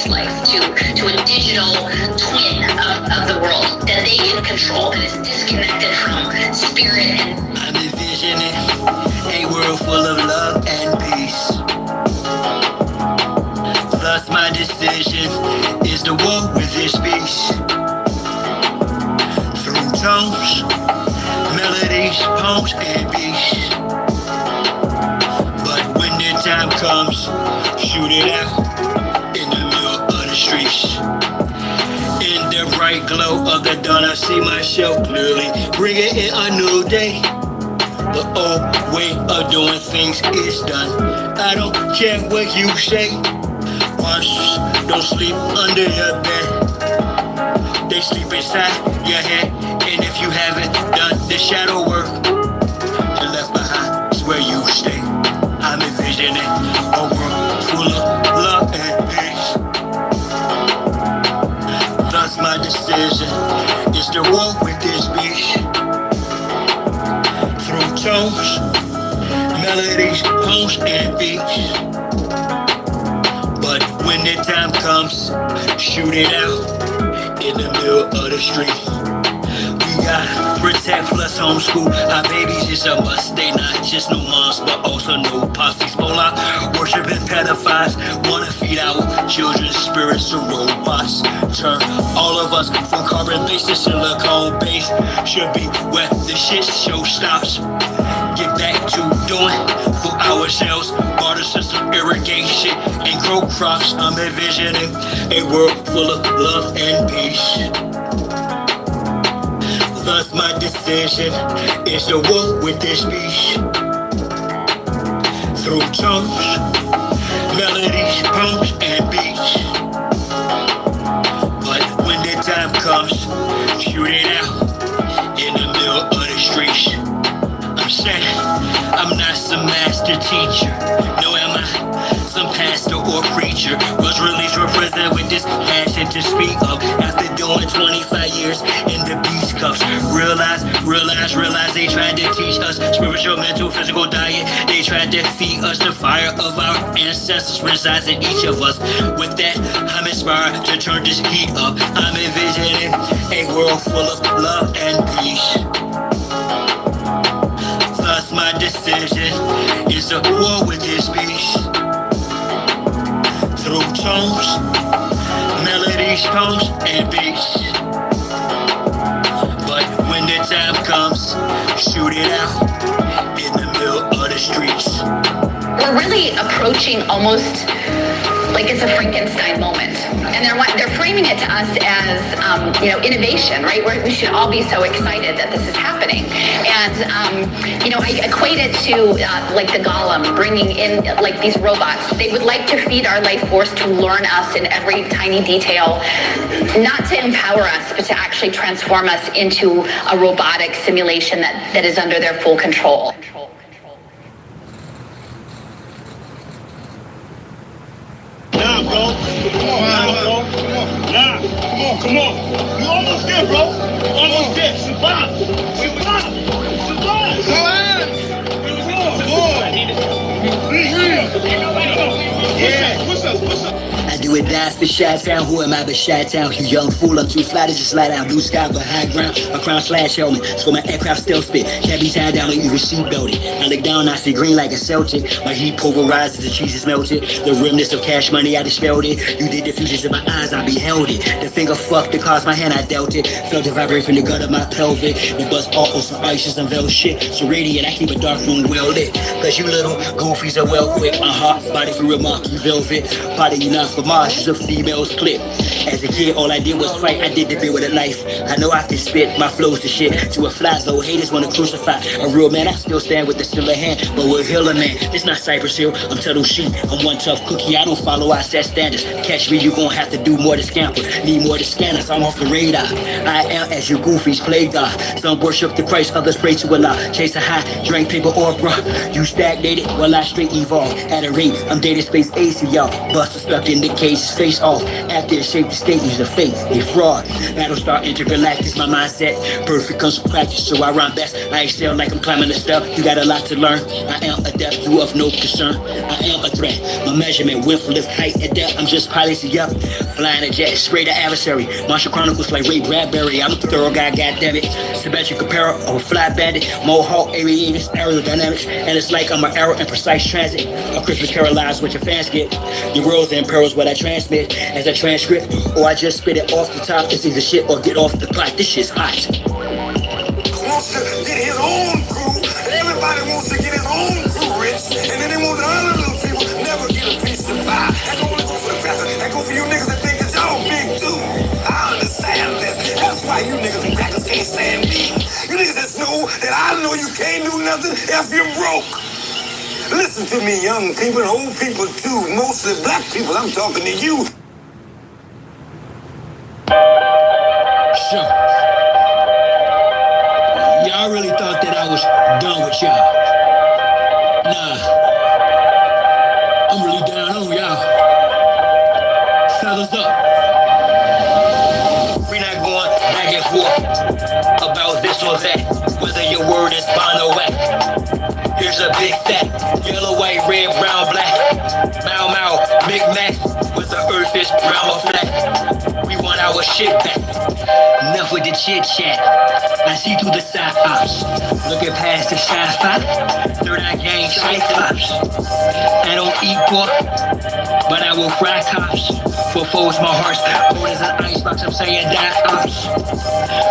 life, to a digital twin of the world that they can control, that is disconnected from spirit. And I'm envisioning a world full of love and peace. Thus my decision is to walk with this beast. Through tones, melodies, poems, and beats. But when the time comes, shoot it out in the middle of the streets. In the bright glow of the dawn, I see myself clearly, bringing in a new day. The old way of doing things is done. I don't care what you say. Monsters don't sleep under your bed. They sleep inside your head. And if you haven't done the shadow work, you're left behind is where you stay. I'm envisioning a world full of love and peace. Thus my decision is to walk with this beast. Through tones, melodies, poems, and beats. But when the time comes, shoot it out in the middle of the street. We gotta protect plus homeschool. Our babies is a must. They not just no moms, but also no pops. These polar worshiping pedophiles wanna feed our children's spirits to robots. Turn all of us from carbon-based to silicone-based. Should be where the shit show stops. Get back to doing for ourselves. Water system, irrigation, and grow crops. I'm envisioning a world full of love and peace. Thus my decision is to walk with this beast. Through tones, melodies, poems, and beats. But when the time comes, shoot it out in the middle of the streets. I'm saying I'm not some master teacher. No, am I some pastor or preacher? Was released represent with this passion to speak up. After doing 25 years in the beast cuffs. Realize they tried to teach us spiritual, mental, physical diet. They tried to feed us the fire of our ancestors resides in each of us. With that, I'm inspired to turn this heat up. I'm envisioning a world full of love and peace. Thus my decision is to war with this beast. Through tones, melodies, poems, and beats. But when the time comes, shoot it out in the middle of the streets. We're really approaching almost like it's a Frankenstein moment. And they're framing it to us as, innovation, right? We should all be so excited that this is happening. And, I equate it to like the golem bringing in like these robots. They would like to feed our life force to learn us in every tiny detail, not to empower us, but to actually transform us into a robotic simulation that is under their full control. Nah, bro. Come on. Come on. You almost there, bro. Almost there. Survive. Push us. I do it dance for Chi-Town. Who am I but Chi-Town? You young fool, I'm too fly to just slide down. Blue sky but high ground. A crown slash helmet, so my aircraft still spit. Can't be tied down or even seatbelted. I look down, I see green like a Celtic. My heat pulverizes, the cheese is melted. The remnants of cash money, I dispelled it. You did the fusions in my eyes, I beheld it. The finger fucked the cards, my hand, I dealt it. Felt the vibrate from the gut of my pelvic. The buzz off on some ices and velvet shit. So radiant, I keep a dark room well lit. Cause you little goofies are well quick. Body for real monkey velvet. Body enough for Mars, she's a female's clip. As a kid, all I did was fight. I did the bit with a knife. I know I can spit my flows to shit. To a fly, though haters wanna crucify a real man. I still stand with the still hand, but we're healing man. It's not Cypress Hill, I'm Tuttle Sheep. I'm one tough cookie, I don't follow our set standards. Catch me, you gon' have to do more to scamper. Need more to scanners, I'm off the radar. I am as your goofies play God. Some worship the Christ, others pray to Allah. Chase a high, drink paper or bruh. You stagnated, while I straight evolve. At a rate, I'm data space AC, y'all. Buster stuck in the case, face off. After it shaped the statements of fate, they fraud. Battlestar intergalactic, my mindset. Perfect comes from practice, so I rhyme best. I excel like I'm climbing a step. You got a lot to learn. I am adept, you of no concern. I am a threat. My measurement went from lift height and depth. I'm just piloting up. Flying a jet, spray the adversary. Martial Chronicles like Ray Bradbury. I'm a thorough guy, goddammit. Symmetric apparel or a fly bandit. Mohawk, aviators, aerodynamics. And it's like I'm an arrow in precise transit. A Christmas carol lives what your fans get. Your worlds and pearls what I transmit as a transcript. Or I just spit it off the top. It's either shit or get off the pot. This shit's hot. Wants to get his own crew. Everybody wants to get his own crew rich. And then they want the other little people never get a piece of pie. That can only go for the cracker. That go for you niggas that think that y'all big too. I understand this. That's why you niggas and crackers can't stand me. You niggas just know that I know you can't do nothing if you're broke. Listen to me, young people and old people too. Mostly black people, I'm talking to you. Sure. Y'all really thought that I was done with y'all. Nah. I'm really down on y'all. Fellas up. We not going back and forth about this or that. Whether your word is bond or whack. Here's a big fact. Yellow, white, red, brown, black. Mau Mau, Big Mac. With the earth is round or flat. We want our shit back. Enough with the chit chat. I see through the side ops. Looking past the sci-fi. Third eye gang cyclops. I don't eat pork, but I will fry cops. For foes, my heart's cold as an icebox. I'm saying die ops.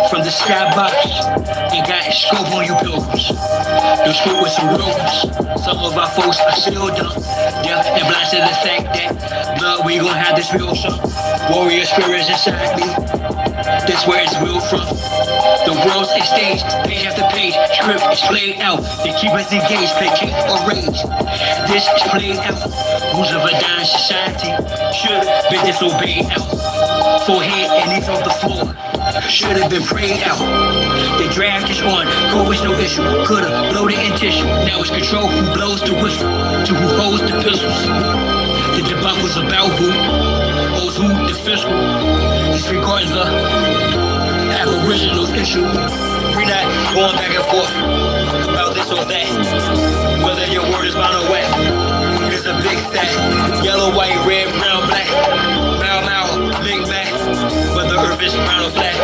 From the skybox. Ain't got a scope on you pilgrims. The scope with some ropes. Some of our folks are still dumb. Deaf and blind to the fact that blood, we gon' have this real some warrior spirits inside me. That's where it's real from. The world's a stage, page after page, script is played out. They keep us engaged, play king or rage. This is played out. Rules of a dying society should be disobeyed out. Forehead and knees off the floor should have been prayed out. The draft is on, COVID's no issue. Could've blown it in tissue. Now it's control who blows the whistle to who holds the pistols. The debacle's about who owes who the fiscal. Disregarding the aboriginal issue. We're not going back and forth about this or that. Whether your word is bond or whack. Here's a big fact. Yellow, white, red, brown, black. Mau Mau, Big Mac. Whether earth is round or flat.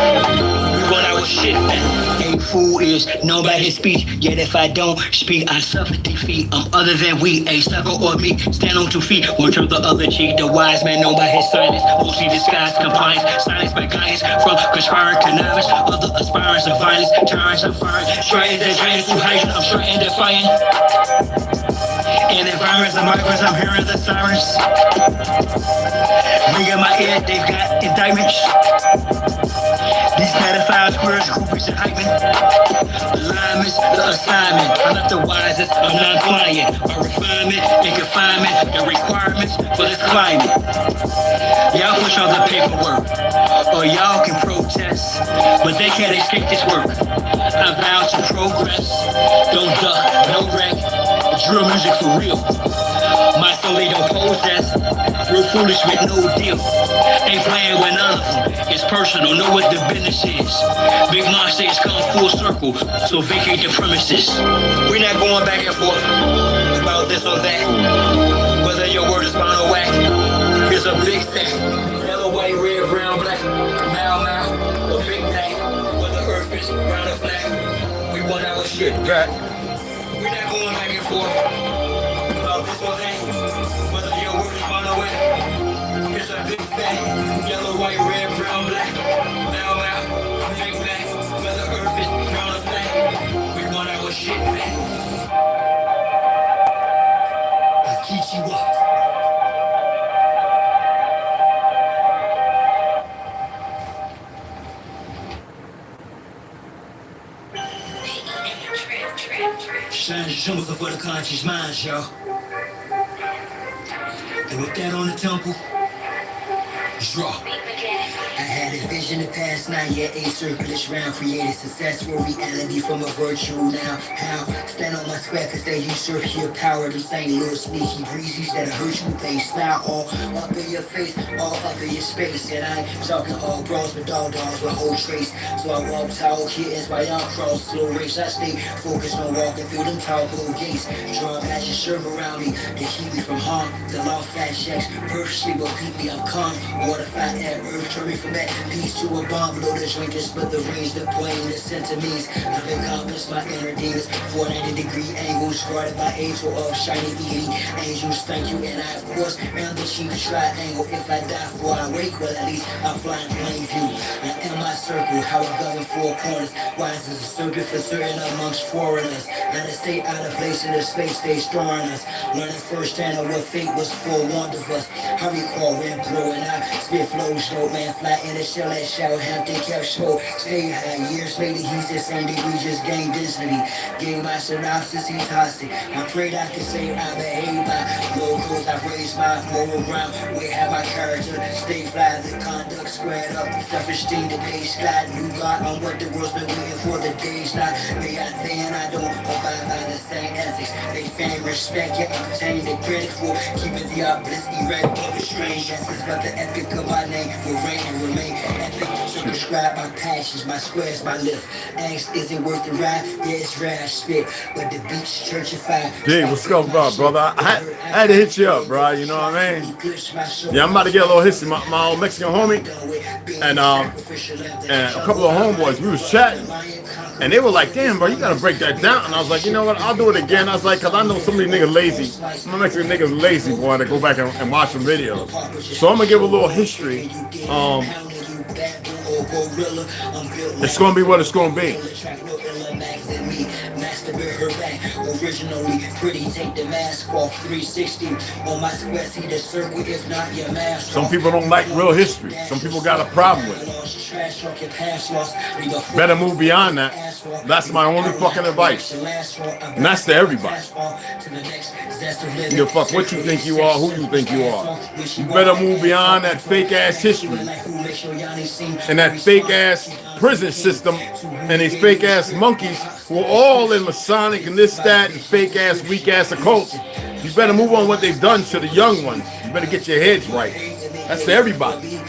We want our shit back. A fool is known by his speech. Yet if I don't speak, I suffer defeat. I'm other than we, a sucker or me. Stand on 2 feet, one turn the other cheek. The wise man known by his silence. Mostly disguised compliance. Silence by guidance from conspiring connivance. Other aspirants of violence. Tyrants of fire. Trying to giants to hide. I'm sure and defiant. In environments of migrants, I'm hearing the sirens. Ring in my ear, they've got indictments. These pedophiles, queers, groupies, and hype men. Alignments, the assignment. I'm not the wisest, I'm non-client. My refinement and confinement, the requirements for this climate. Y'all push all the paperwork, or y'all can protest, but they can't escape this work. I vow to progress, don't duck, no wreck. Drill music for real. My soul they don't possess. Real foolish with no deal. Ain't playing with none of them. It's personal, know what the business is. Big Mom says come full circle, so vacate the premises. We're not going back and forth about this or that. Whether your word is bond or whack. Here's a big fact. Yellow, white, red, brown, black. Mau Mau, a Big Mac. Whether earth is round or flat. We want our shit back. We're not going back and forth about this or that. Whether your word is bond or whack. Here's a big fact. Yellow, white, red, brown, black. Mau Mau, Big Mac. Whether earth is round or flat. We want our shit back. I'll keep you up. Shine the symbols for the conscious minds, y'all. And with that on the temple, draw. I had a vision the past 9 year, 8 circulars round, created successful reality from a virtual now. How? Stand on my square cause they usurp your power. Them same little sneaky breezes that hurt you, they smile all up in your face, all up in your space. And I ain't talking all bros, but dogs with whole trace. So I walk tall kittens while y'all cross slow race. I stay focused on walking through them tall blue gates. Draw matches serve around me to keep me from harm. The law fat checks, purposely will keep me, I'm calm. Water fat air, earth turn me from that peace to a bomb. Blow the drink and split the range, the plane, the centimeters. I've accomplished my inner demons. 490-degree angles, guarded by angel of shiny beauty. Angels, thank you, and I of course am the chief triangle. If I die before I wake, well at least I'll fly in plain view. And in my circle, how I govern 4 corners. Wise as a circuit for certain amongst foreigners. Let us stay out of place in the space they storing us. Learning firsthand of what fate was forewarned of us. I recall when growing up, spit flows, no man flat in the shell at Southampton kept slow. Stay high, years later he's the same degree, just gained density. Gave my synopsis, he's toxic. I prayed I could say I behave by logos. I've raised my moral ground. We have my character, stay fly, the conduct squared up. Self-esteem, the day sky, new God on what the world's been waiting for. The days not, they out there and I don't abide by the same ethics. They fame, respect, yet obtain the credit for keeping the obelisk erect. But strange essence, but the epic of my name will reign and remain epic. Circumscribe my passions, my squares, my lift. Ask, is it worth the ride? Yeah, it's rare, I spit, but the beach churchified. Hey, what's going on, brother? I had to hit you up, bro. You know what I mean? Yeah, I'm about to get a little history. My old Mexican homie and a couple of homeboys, we was chatting, and they were like, "Damn, bro, you gotta break that down." And I was like, "You know what? I'll do it again." I was like, "Cause I know some of these niggas lazy. My Mexican niggas lazy, boy, to go back and watch some videos." So I'm gonna give a little history. It's gonna be what it's gonna be. Originally pretty, take the mask off. 360 on my square, see the circle, if not your mask. Some people don't like real history. Some people got a problem with it. Better move beyond that. That's my only fucking advice. And that's to everybody. You fuck what you think you are, who you think you are. You better move beyond that fake ass history and that fake ass prison system and these fake ass monkeys who are all in Masonic and this, that, and fake ass, weak ass occults. You better move on what they've done to the young ones. You better get your heads right. That's to everybody.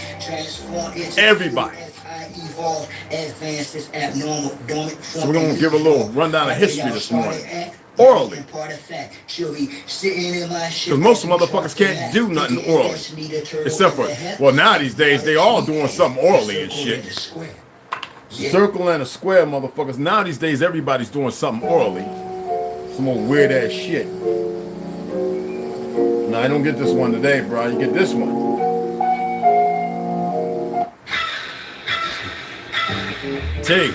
Everybody. So we're going to give a little rundown of history this morning. Orally. Because most motherfuckers can't do nothing orally. Except for, well, now these days, they all doing something orally and shit. Circle and a square, motherfuckers. Now these days, everybody's doing something orally. Some old weird ass shit. Now, I don't get this one today, bro. You get this one. T.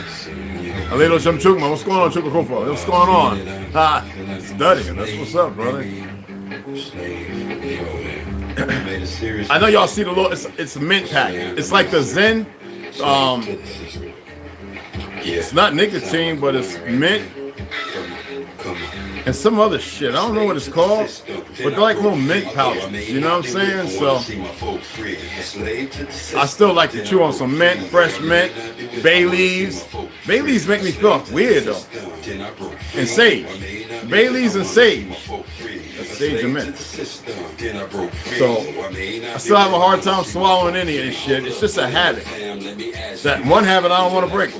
A little Chumchukma. What's going on, Chukakufa? What's going on? Studying. That's what's up, brother. I know y'all see the little, it's a mint pack. It's like the Zen. It's not nicotine, but it's mint and some other shit. I don't know what it's called, but they're like little mint pouches. You know what I'm saying? So I still like to chew on some mint, fresh mint, bay leaves. Bay leaves make me feel weird though. And sage. Bay leaves and sage. That's sage and mint. So I still have a hard time swallowing any of this shit. It's just a habit. That one habit I don't want to break.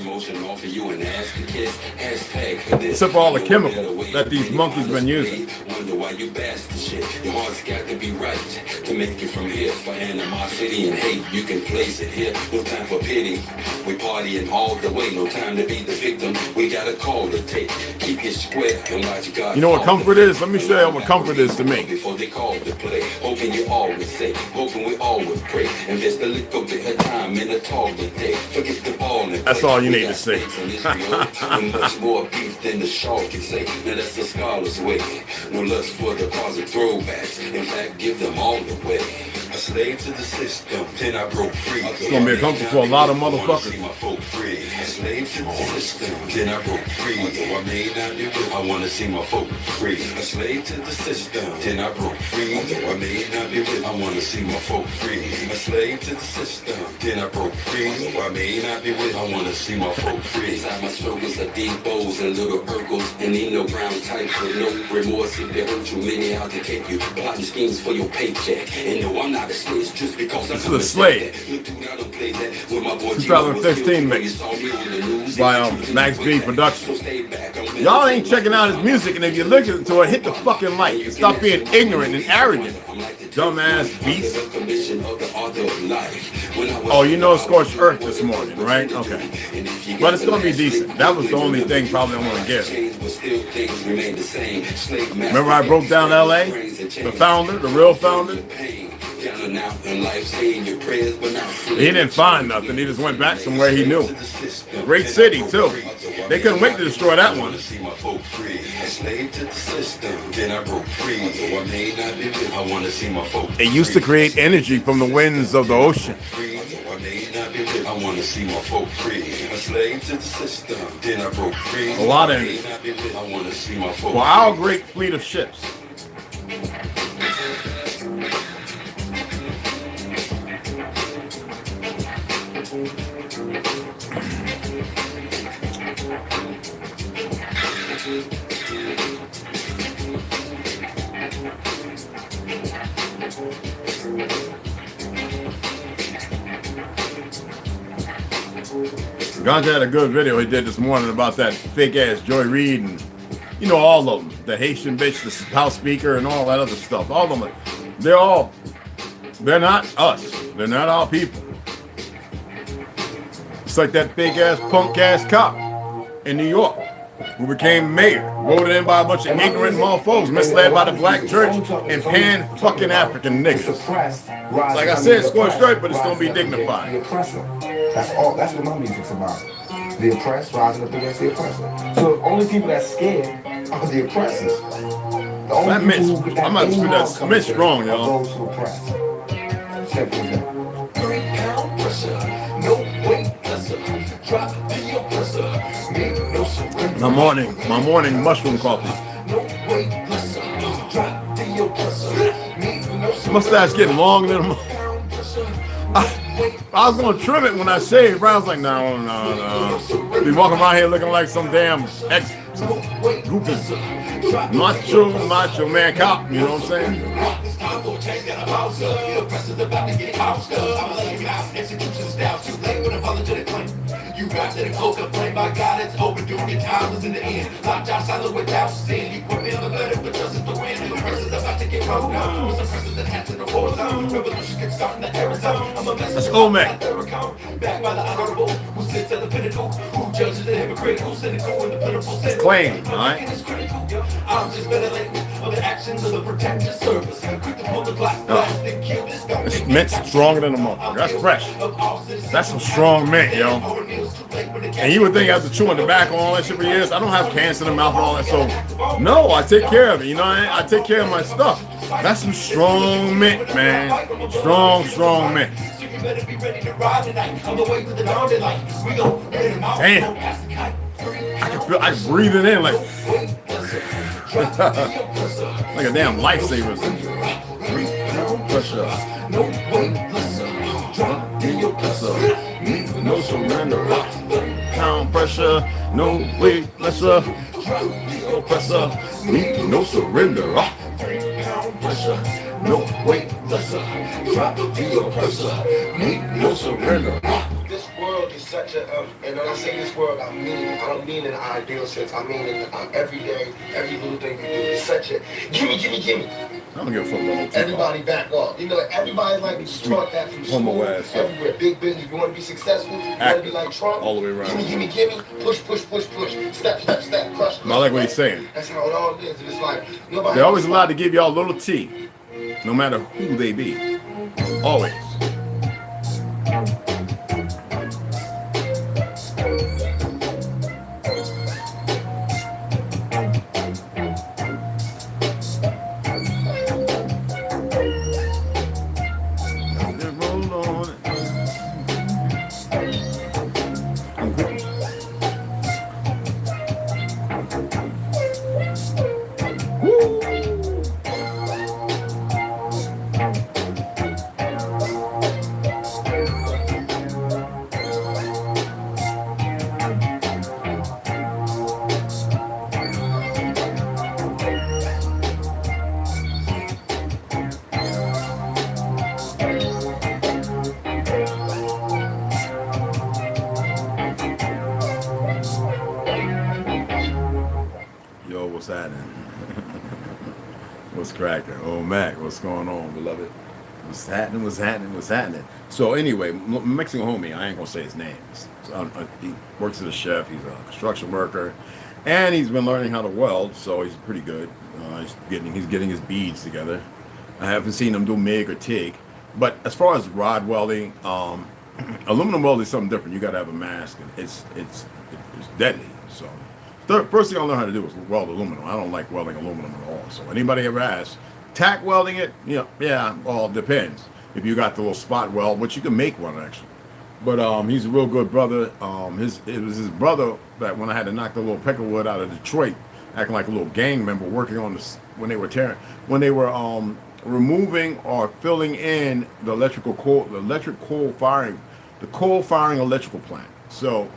Except for all the chemicals that these monkeys been using. Your heart's got to be right to make it from here. For animosity and hate, you can place it here. No time for pity. We partying all the way. No time to be the victim. We got a call to take. Keep it square and watch God. You know what comfort is? Let me show you what comfort is to me. Before they call to play, hoping you always say, hoping we always pray. Invest a little bit of time in a talk today. Forget the ball and that's all you need to say. Much more beef than the shark can say. Now that's the scholar's way. No lust for the cause of throwbacks. In fact, give them all away. A slave to the system, then I broke free. It's gonna be a comfort for a lot of motherfuckers. A slave to the system, then I broke free. Although I may not be with, I wanna see my folk free. A slave to the system, then I broke free. Although I may not be with, I wanna see my folk free. A slave to the system, then I broke free. Although I may not be with, I wanna see my folk free. Inside my struggles are deep bows and little Urkels, and ain't no brown types with no remorse. If they hurt you, many out to take you. Plotting schemes for your paycheck. And no, I'm not a snitch just because I'm The Slave. 2015 mix by Max B Productions. Y'all ain't checking out his music, and if you look into it, hit the fucking like and stop being ignorant and arrogant. Dumbass beast. Oh, you know Scorched Earth this morning, right? Okay. But it's gonna be decent. That was the only thing probably I want to give. Remember I broke down LA? The founder, the real founder? He didn't find nothing. He just went back somewhere he knew. Great city, too. They couldn't wait to destroy that one. It used to create energy from the winds of the ocean. I want to see my folk free. A slave to the system, then I broke free. A lot of energy. I want to see my folk For our great fleet of ships. Ganja had a good video he did this morning about that fake ass Joy Reid and you know all of them, the Haitian bitch, the House Speaker, and all that other stuff. All of them, they're not us. They're not our people. It's like that fake ass punk ass cop in New York who became mayor, voted in by a bunch of ignorant motherfuckers misled by the black church and pan fucking African niggas. Like I said, Scorched Earth, but it's gonna be dignified. That's all. That's what my music's about. The oppressed rising up against the oppressor. So the only people that's scared are the oppressors. The only That Mitch, people who I'm about to do that Mitch strong, y'all. those who oppress. Simple as that. My morning mushroom coffee. Mustache getting long than a I was gonna trim it when I shaved. Brown's like, no. Be walking around here looking like some damn goofy macho man cop. You know what I'm saying? You got to go complain by God, it's overdue. Your time is in the end. Locked outside with without sin. You put me on the letter, but justice the wind. The person's about to get rolled down. With some person that has to the war zone. Revolution can start in the Arizona. I'm a mess. That's Olmec. Back by the honorable, who sits at the pinnacle, who judges the hypocritical, cynical, and the pitiful. It's claim, alright? I'm just ventilating of the actions of the protective service. Quick to pull the black and kill this. It's mint stronger than a motherfucker. That's fresh. That's some strong mint, yo. And you would think after chewing tobacco and all that shit for years, I don't have cancer in the mouth and all that. So, no, I take care of it. You know, I take care of my stuff. That's some strong mint, man. Strong mint. Damn. I can breathe it in like like a damn lifesaver. Pressure. No surrender. Pound pressure. No weight lesser. Oppressor. No surrender. Pressure. No weight lesser. Drop the oppressor. No surrender. This world is such a, and when I say this world, I don't mean in an ideal sense. I mean in every day, every little thing we do. It's such a gimme. I don't give a fuck about no Everybody back off. You know, everybody's like taught that from school. Everywhere, big business. You want to be successful. You want to be like Trump. All the way around. Gimme. Push. Step. Crush. I like what he's saying. That's how it all is. And it's like nobody. They're always allowed to give y'all a little tea, no matter who they be. Always. What's cracking? Oh, Mac, what's going on, beloved? What's happening? What's happening? What's happening? So anyway, Mexican homie, I ain't gonna say his name. He works as a chef. He's a construction worker, and he's been learning how to weld. So he's pretty good. He's getting his beads together. I haven't seen him do MIG or TIG, but as far as rod welding, aluminum welding is something different. You got to have a mask, and it's deadly. So first thing I learned how to do was weld aluminum. I don't like welding aluminum at all. So anybody ever asks, tack welding it? Yeah, well, it depends. If you got the little spot weld, which you can make one actually. But he's a real good brother. It was his brother that when I had to knock the little peckerwood out of Detroit, acting like a little gang member, working on this when they were removing or filling in the coal firing electrical plant. So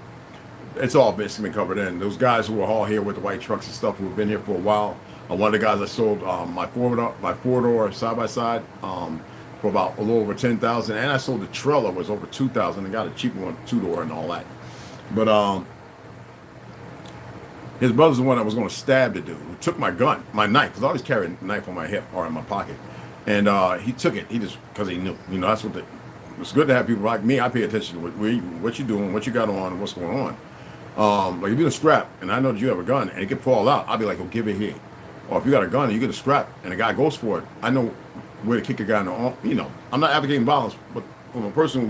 it's all basically covered in. Those guys who were all here with the white trucks and stuff who have been here for a while. One of the guys I sold my four-door side-by-side for about a little over $10,000, and I sold the trailer was over $2,000 and got a cheaper one, two-door and all that. But his brother's the one that was going to stab the dude. Who took my gun, my knife, because I always carry a knife on my hip or in my pocket, and he took it. He just because he knew, that's what. It's good to have people like me. I pay attention to what you're doing, what you got on, and what's going on. Like if you're a scrap, and I know that you have a gun, and it can fall out, I'll be like, "Oh, give it here." Or if you got a gun and you get a scrap, and the guy goes for it, I know where to kick a guy in the arm. I'm not advocating violence, but from a person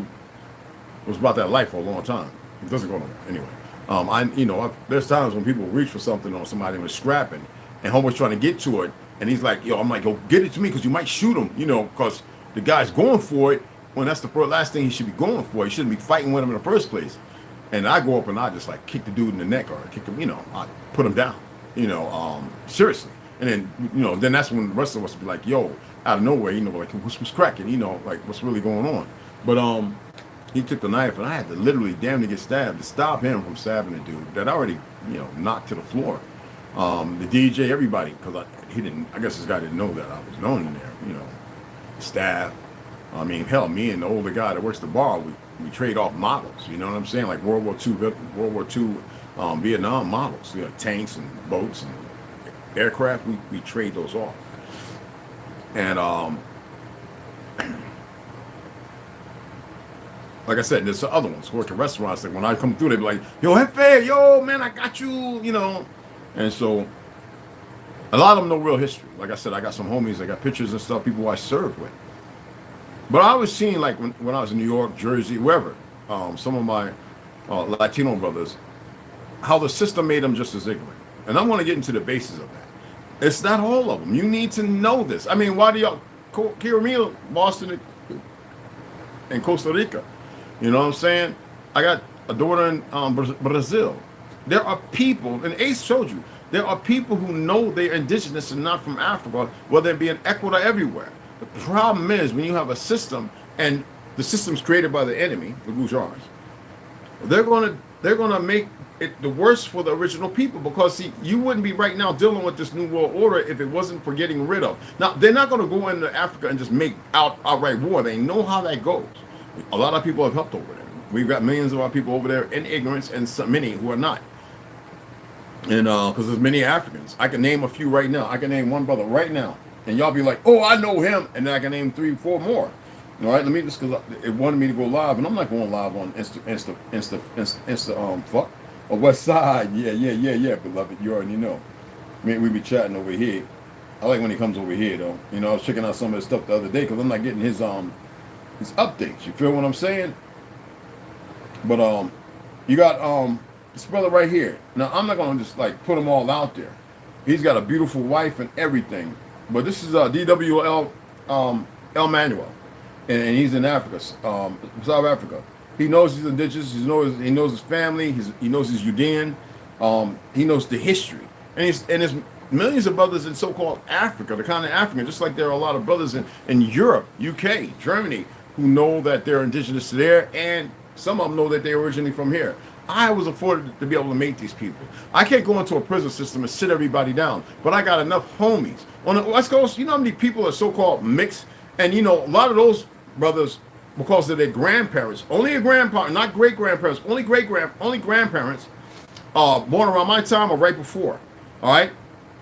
who was about that life for a long time, it doesn't go nowhere anyway. There's times when people reach for something on somebody and was scrapping, and homeboy's trying to get to it, and he's like, I'm like, "Yo, get it to me, because you might shoot him," because the guy's going for it. When that's the last thing he should be going for. He shouldn't be fighting with him in the first place. And I go up and I just like kick the dude in the neck or kick him, I put him down, seriously. And then, then that's when the rest of us would be like, yo, out of nowhere, like, what's cracking, like, what's really going on? But he took the knife, and I had to literally damn near get stabbed to stop him from stabbing the dude that I already, knocked to the floor. The DJ, everybody, because I guess this guy didn't know that I was known in there, staff. I mean, hell, me and the older guy that works the bar, we trade off models, you know what I'm saying? Like World War II Vietnam models, tanks and boats and aircraft, we trade those off. And like I said, there's the other ones who work at restaurants. Like when I come through, they be like, "Yo, Hefe, yo, man, I got you," And so a lot of them know real history. Like I said, I got some homies, I got pictures and stuff, people I served with. But I was seeing, like, when I was in New York, Jersey, wherever, some of my Latino brothers, how the system made them just as ignorant. And I want to get into the basis of that. It's not all of them. You need to know this. I mean, why do y'all, Kiramil, Boston, and Costa Rica, you know what I'm saying? I got a daughter in Brazil. There are people, and Ace showed you, there are people who know they're indigenous and not from Africa, whether it be in Ecuador, everywhere. The problem is when you have a system, and the system's created by the enemy, the Gujarats, they're gonna make it the worse for the original people, because see, you wouldn't be right now dealing with this new world order if it wasn't for getting rid of. Now they're not gonna go into Africa and just make outright war. They know how that goes. A lot of people have helped over there. We've got millions of our people over there in ignorance, and many who are not. And because there's many Africans, I can name a few right now. I can name one brother right now. And y'all be like, "Oh, I know him," and then I can name 3, 4 more. All right, let me just, because it wanted me to go live, and I'm not going live on Insta, fuck, or West Side. Yeah, beloved, you already know. I mean, we be chatting over here. I like when he comes over here, though. I was checking out some of his stuff the other day because I'm not getting his updates. You feel what I'm saying? But you got this brother right here. Now I'm not gonna just like put them all out there. He's got a beautiful wife and everything. But this is DWL El Manuel, and he's in Africa, South Africa. He knows he's indigenous. He knows his family. He knows he's Judean. He knows the history, and there's millions of brothers in so-called Africa, the continent Africa, just like there are a lot of brothers in Europe, UK, Germany, who know that they're indigenous to there, and some of them know that they're originally from here. I was afforded to be able to make these people. I can't go into a prison system and sit everybody down, but I got enough homies. On the West Coast, you know how many people are so-called mixed? And a lot of those brothers, because of their grandparents, only a grandparent, not great-grandparents, only grandparents, born around my time or right before, all right?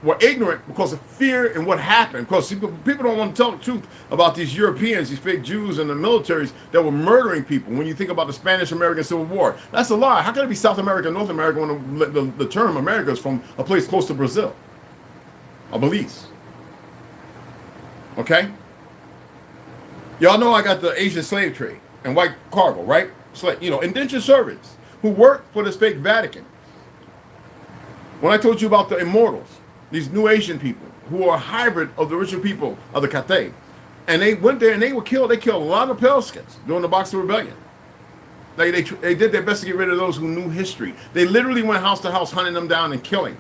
were ignorant because of fear and what happened. Because people don't want to tell the truth about these Europeans, these fake Jews and the militaries that were murdering people. When you think about the Spanish-American Civil War, that's a lie. How can it be South America and North America when the term America is from a place close to Brazil? Or Belize. Okay? Y'all know I got the Asian slave trade and white cargo, right? Indentured servants who work for this fake Vatican. When I told you about the immortals, these new Asian people who are a hybrid of the original people of the Cathay, and they went there and they were killed. They killed a lot of Pelskins during the Boxer Rebellion. They did their best to get rid of those who knew history. They literally went house to house hunting them down and killing,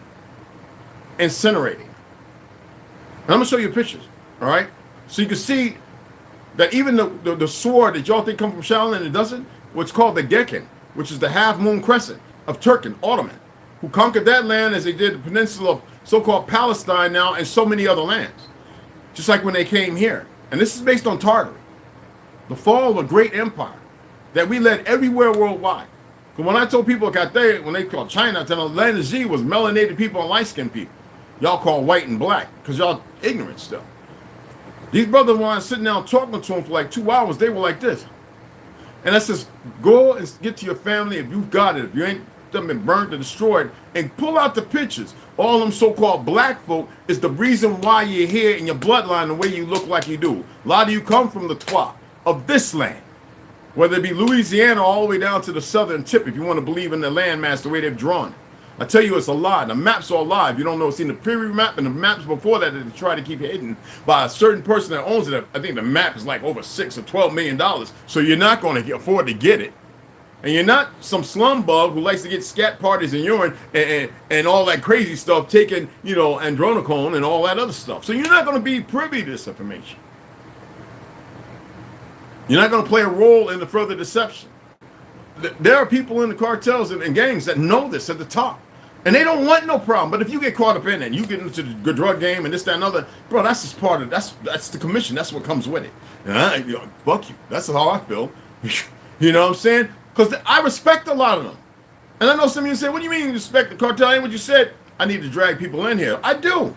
incinerating. And I'm going to show you pictures, all right? So you can see that even the sword that y'all think come from Shaolin, it doesn't. What's called the Gekken, which is the half-moon crescent of Turkin, Ottoman, who conquered that land as they did the peninsula of so-called Palestine now and so many other lands. Just like when they came here. And this is based on Tartary. The fall of a great empire that we led everywhere worldwide. Because when I told people when they called China, I told them land of Z was melanated people and light-skinned people. Y'all call white and black because y'all ignorant still. These brothers, when I was sitting down talking to them for like 2 hours, they were like this. And I says, go and get to your family if you've got it. If you ain't been burnt or destroyed, and pull out the pictures. All them so-called black folk is the reason why you're here in your bloodline the way you look like you do. A lot of you come from the Twa of this land, whether it be Louisiana all the way down to the southern tip, if you want to believe in the landmass the way they've drawn it. I tell you, it's a lie. The maps are a lie. If you don't know, it's in the preview map and the maps before that they try to keep it hidden by a certain person that owns it. I think the map is like over $6 or $12 million, so you're not going to afford to get it. And you're not some slum bug who likes to get scat parties and urine and all that crazy stuff, taking, andronocone and all that other stuff. So you're not going to be privy to this information. You're not going to play a role in the further deception. There are people in the cartels and gangs that know this at the top. And they don't want no problem. But if you get caught up in it and you get into the drug game and this, that, and other, bro, that's just part of that's the commission. That's what comes with it. Fuck you. That's how I feel. You know what I'm saying? Because I respect a lot of them. And I know some of you say, what do you mean you respect the cartel? Ain't what you said. I need to drag people in here. I do.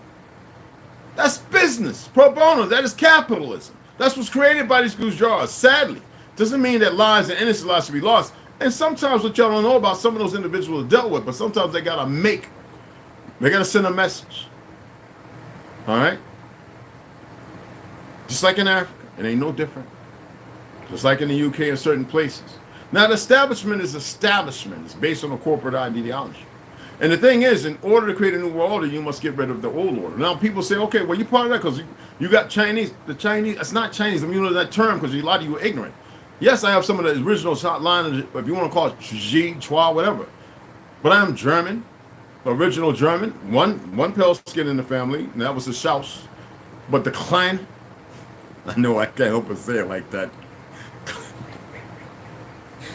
That's business. Pro bono. That is capitalism. That's what's created by these goujars. Sadly. Doesn't mean that lives and innocent lives should be lost. And sometimes what y'all don't know about, some of those individuals are dealt with, but sometimes they got to send a message. All right? Just like in Africa. It ain't no different. Just like in the UK in certain places. Now, the establishment is establishment. It's based on a corporate ideology. And the thing is, in order to create a new world order, you must get rid of the old order. Now, people say, okay, well, you're part of that because you got Chinese. The Chinese, it's not Chinese. I mean, you know that term because a lot of you are ignorant. Yes, I have some of the original line, if you want to call it Xi, Chua, whatever. But I am German, original German. One pale skin in the family, and that was the Schaus. But the Klein, I know I can't help but say it like that.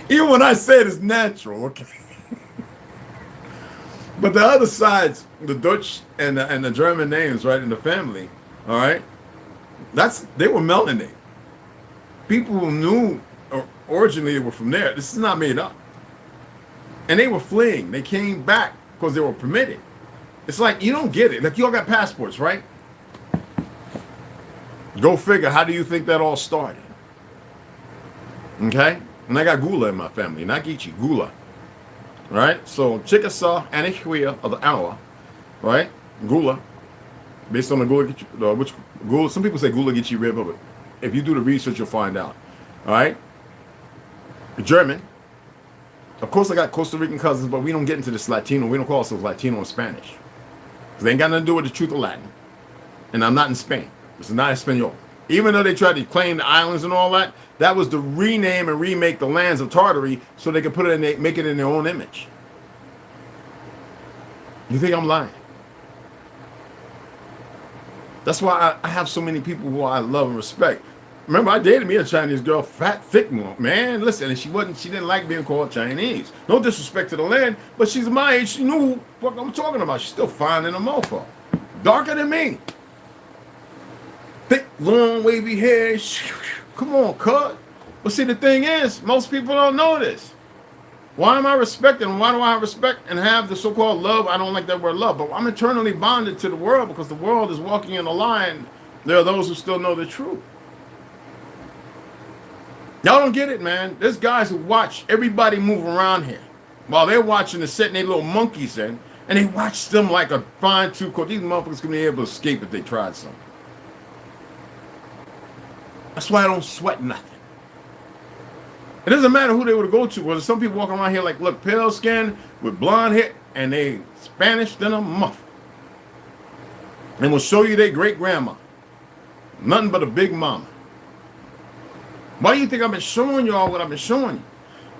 Even when I say it, it's natural, okay? But the other sides, the Dutch and the German names, right, in the family, all right, they were melanated. People who knew originally were from there. This is not made up. And they were fleeing. They came back because they were permitted. It's like, you don't get it. Like, you all got passports, right? Go figure, how do you think that all started? Okay? And I got Gula in my family, not Geechee, Gula. Right? So, Chickasaw, Anichwea of the Anawa, right? Gula, based on the Gula, which Gula, some people say Gula Geechee River, but if you do the research, you'll find out. All right? German. Of course, I got Costa Rican cousins, but we don't get into this Latino. We don't call ourselves Latino and Spanish. Because they ain't got nothing to do with the truth of Latin. And I'm not in Spain. This is not Espanol. Even though they tried to claim the islands and all that, that was to rename and remake the lands of Tartary so they could put it in, make it in their own image. You think I'm lying? That's why I have so many people who I love and respect. Remember, I dated me a Chinese girl, fat, thick one. Man, listen, and she didn't like being called Chinese. No disrespect to the land, but she's my age. She knew what I'm talking about. She's still fine in a mofo. Darker than me. Thick, long, wavy hair. Come on, cuz. But see, the thing is, most people don't know this. Why am I respecting? Why do I respect and have the so-called love? I don't like that word love, but I'm eternally bonded to the world because the world is walking in a line. There are those who still know the truth. Y'all don't get it, man. There's guys who watch everybody move around here while they're watching and setting their little monkeys in, and they watch them like a fine-tooth comb. These motherfuckers can be able to escape if they tried something. That's why I don't sweat nothing. It doesn't matter who they would go to. Well, there's some people walking around here like, look, pale skin with blonde hair, and they Spanish than a muff. And will show you their great grandma. Nothing but a big mama. Why do you think I've been showing you all what I've been showing you?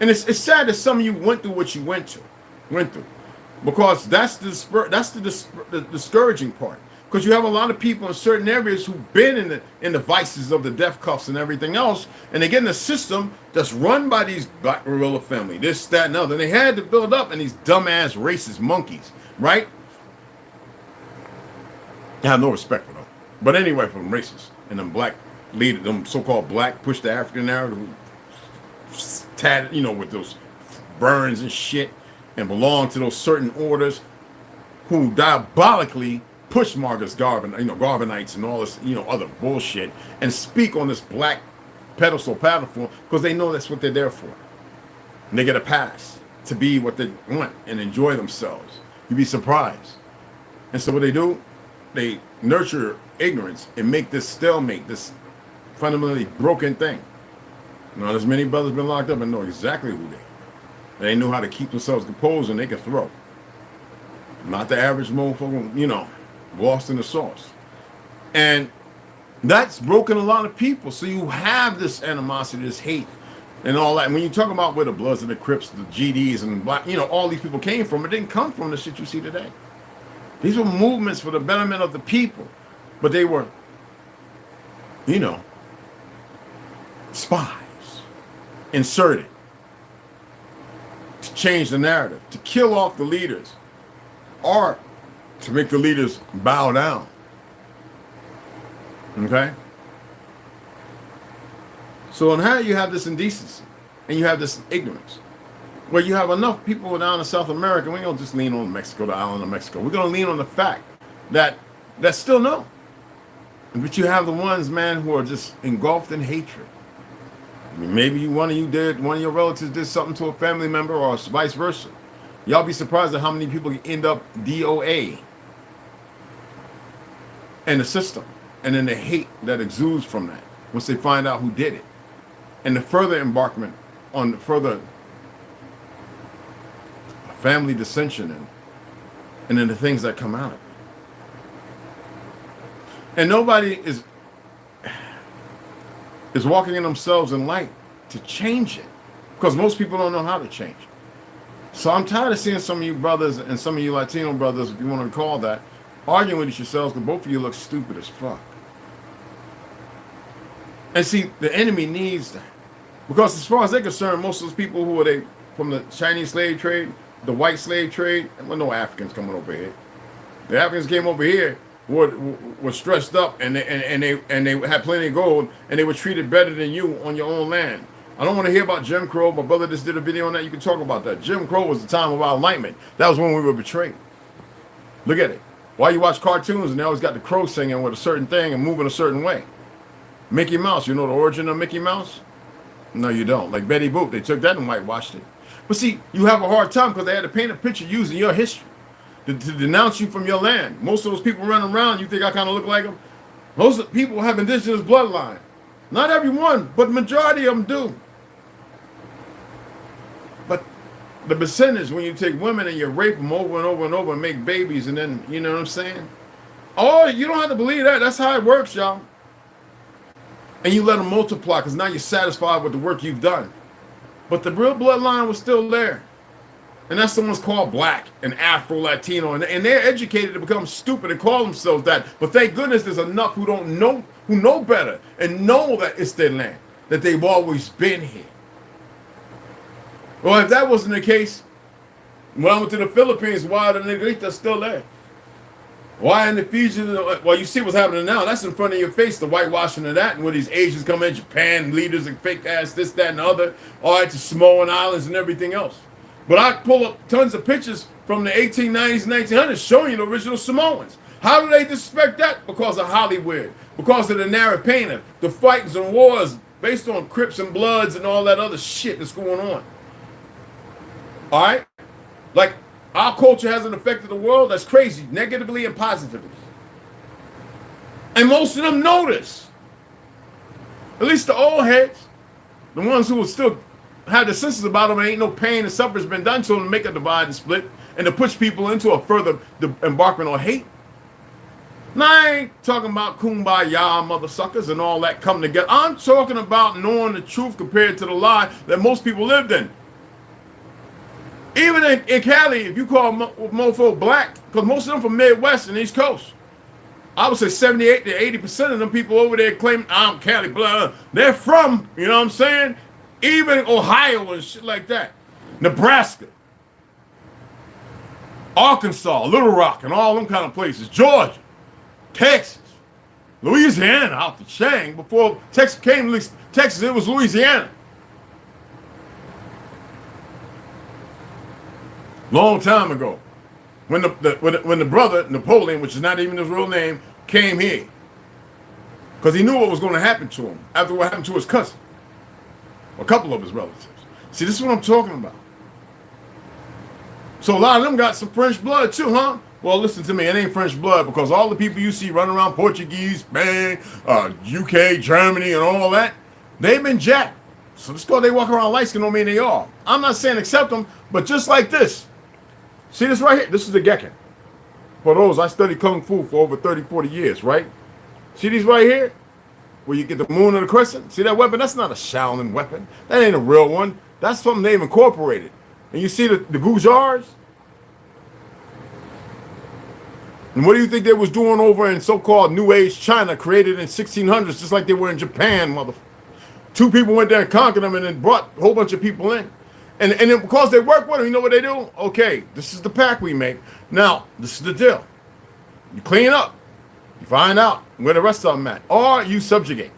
And it's sad that some of you went through what you went through, because that's the discouraging part. Because you have a lot of people in certain areas who've been in the vices of the death cuffs and everything else, and they get in a system that's run by these black gorilla family, this, that, and other. And they had to build up, and these dumbass racist monkeys, right? I have no respect for them. But anyway, from racists and them black leaders, them so-called black push the African narrative, tatted, you know, with those burns and shit, and belong to those certain orders who diabolically push Marcus Garvin, Garvinites and all this, other bullshit, and speak on this black pedestal platform because they know that's what they're there for. And they get a pass to be what they want and enjoy themselves. You'd be surprised. And so what they do, they nurture ignorance and make this stalemate, this fundamentally broken thing. There's many brothers been locked up and know exactly who they are. They know how to keep themselves composed and they can throw. Not the average motherfucker, lost in the sauce. And that's broken a lot of people. So you have this animosity, this hate, and all that. And when you talk about where the Bloods and the Crips, the GDs and black, all these people came from, it didn't come from the shit you see today. These were movements for the betterment of the people. But they were, spies inserted to change the narrative, to kill off the leaders, or to make the leaders bow down. Okay? So now you have this indecency and you have this ignorance where you have enough people down in South America. We don't just lean on Mexico, the island of Mexico. We're going to lean on the fact that still know. But you have the ones, man, who are just engulfed in hatred. I mean, maybe one of your relatives did something to a family member or vice versa. Y'all be surprised at how many people end up DOA in the system, and then the hate that exudes from that once they find out who did it, and the further embarkment on the further family dissension and then the things that come out of it. And nobody is walking in themselves in light to change it, because most people don't know how to change it. So I'm tired of seeing some of you brothers and some of you Latino brothers, if you want to call that, arguing with yourselves because both of you look stupid as fuck. And see, the enemy needs that. Because as far as they're concerned, most of those people who are from the Chinese slave trade, the white slave trade, there were no Africans coming over here. The Africans came over here, were stressed up, and they had plenty of gold, and they were treated better than you on your own land. I don't want to hear about Jim Crow. My brother just did a video on that. You can talk about that. Jim Crow was the time of our enlightenment. That was when we were betrayed. Look at it. Why you watch cartoons and they always got the crow singing with a certain thing and moving a certain way? Mickey Mouse, you know the origin of Mickey Mouse? No, you don't. Like Betty Boop, they took that and whitewashed it. But see, you have a hard time because they had to paint a picture using your history to denounce you from your land. Most of those people running around, you think I kind of look like them? Most people have indigenous bloodline. Not everyone, but majority of them do. But the percentage, when you take women and you rape them over and over and over and make babies, and then, you know what I'm saying? Oh, you don't have to believe that. That's how it works, y'all. And you let them multiply because now you're satisfied with the work you've done. But the real bloodline was still there. And that's the ones called black and Afro-Latino. And they're educated to become stupid and call themselves that. But thank goodness there's enough who don't know, who know better and know that it's their land, that they've always been here. Well, if that wasn't the case, when I went to the Philippines, why are the Negritas still there? Why in the Fiji? Well, you see what's happening now. That's in front of your face, the whitewashing of that, and where these Asians come in, Japan leaders and fake ass, this, that, and the other, all right, to Samoan Islands and everything else. But I pull up tons of pictures from the 1890s and 1900s showing you the original Samoans. How do they disrespect that? Because of Hollywood, because of the narrative painter, the fightings and wars based on Crips and Bloods and all that other shit that's going on. All right? Like, our culture hasn't affected the world. That's crazy, negatively and positively. And most of them know this. At least the old heads, the ones who will still have the senses about them, ain't no pain and suffering's been done to them to make a divide and split and to push people into a further embarkment on hate. Now, I ain't talking about kumbaya mother suckers and all that come together. I'm talking about knowing the truth compared to the lie that most people lived in. Even in Cali, if you call mofo black, because most of them from Midwest and East Coast, I would say 78 to 80% of them people over there claim I'm Cali blood. They're from, you know what I'm saying? Even Ohio and shit like that. Nebraska. Arkansas, Little Rock, and all them kind of places. Georgia. Texas, Louisiana, out the chain. Before Texas came, at least Texas, it was Louisiana. Long time ago, when the brother Napoleon, which is not even his real name, came here, because he knew what was going to happen to him after what happened to his cousin, a couple of his relatives. See, this is what I'm talking about. So a lot of them got some French blood too, huh? Well, listen to me, it ain't French blood, because all the people you see running around Portuguese, Spain, UK, Germany, and all that, they've been jacked. So just because they walk around light skin don't mean they are. I'm not saying accept them, but just like this. See this right here? This is the Gekken. For those, I studied Kung Fu for over 30, 40 years, right? See these right here? Where you get the moon and the crescent? See that weapon? That's not a Shaolin weapon. That ain't a real one. That's something they've incorporated. And you see the gujars? And what do you think they was doing over in so-called New Age China, created in 1600s, just like they were in Japan, motherfucker? Two people went there and conquered them and then brought a whole bunch of people in. And then because they work with them, you know what they do? Okay, this is the pact we make. Now, this is the deal. You clean up. You find out where the rest of them at. Or you subjugate.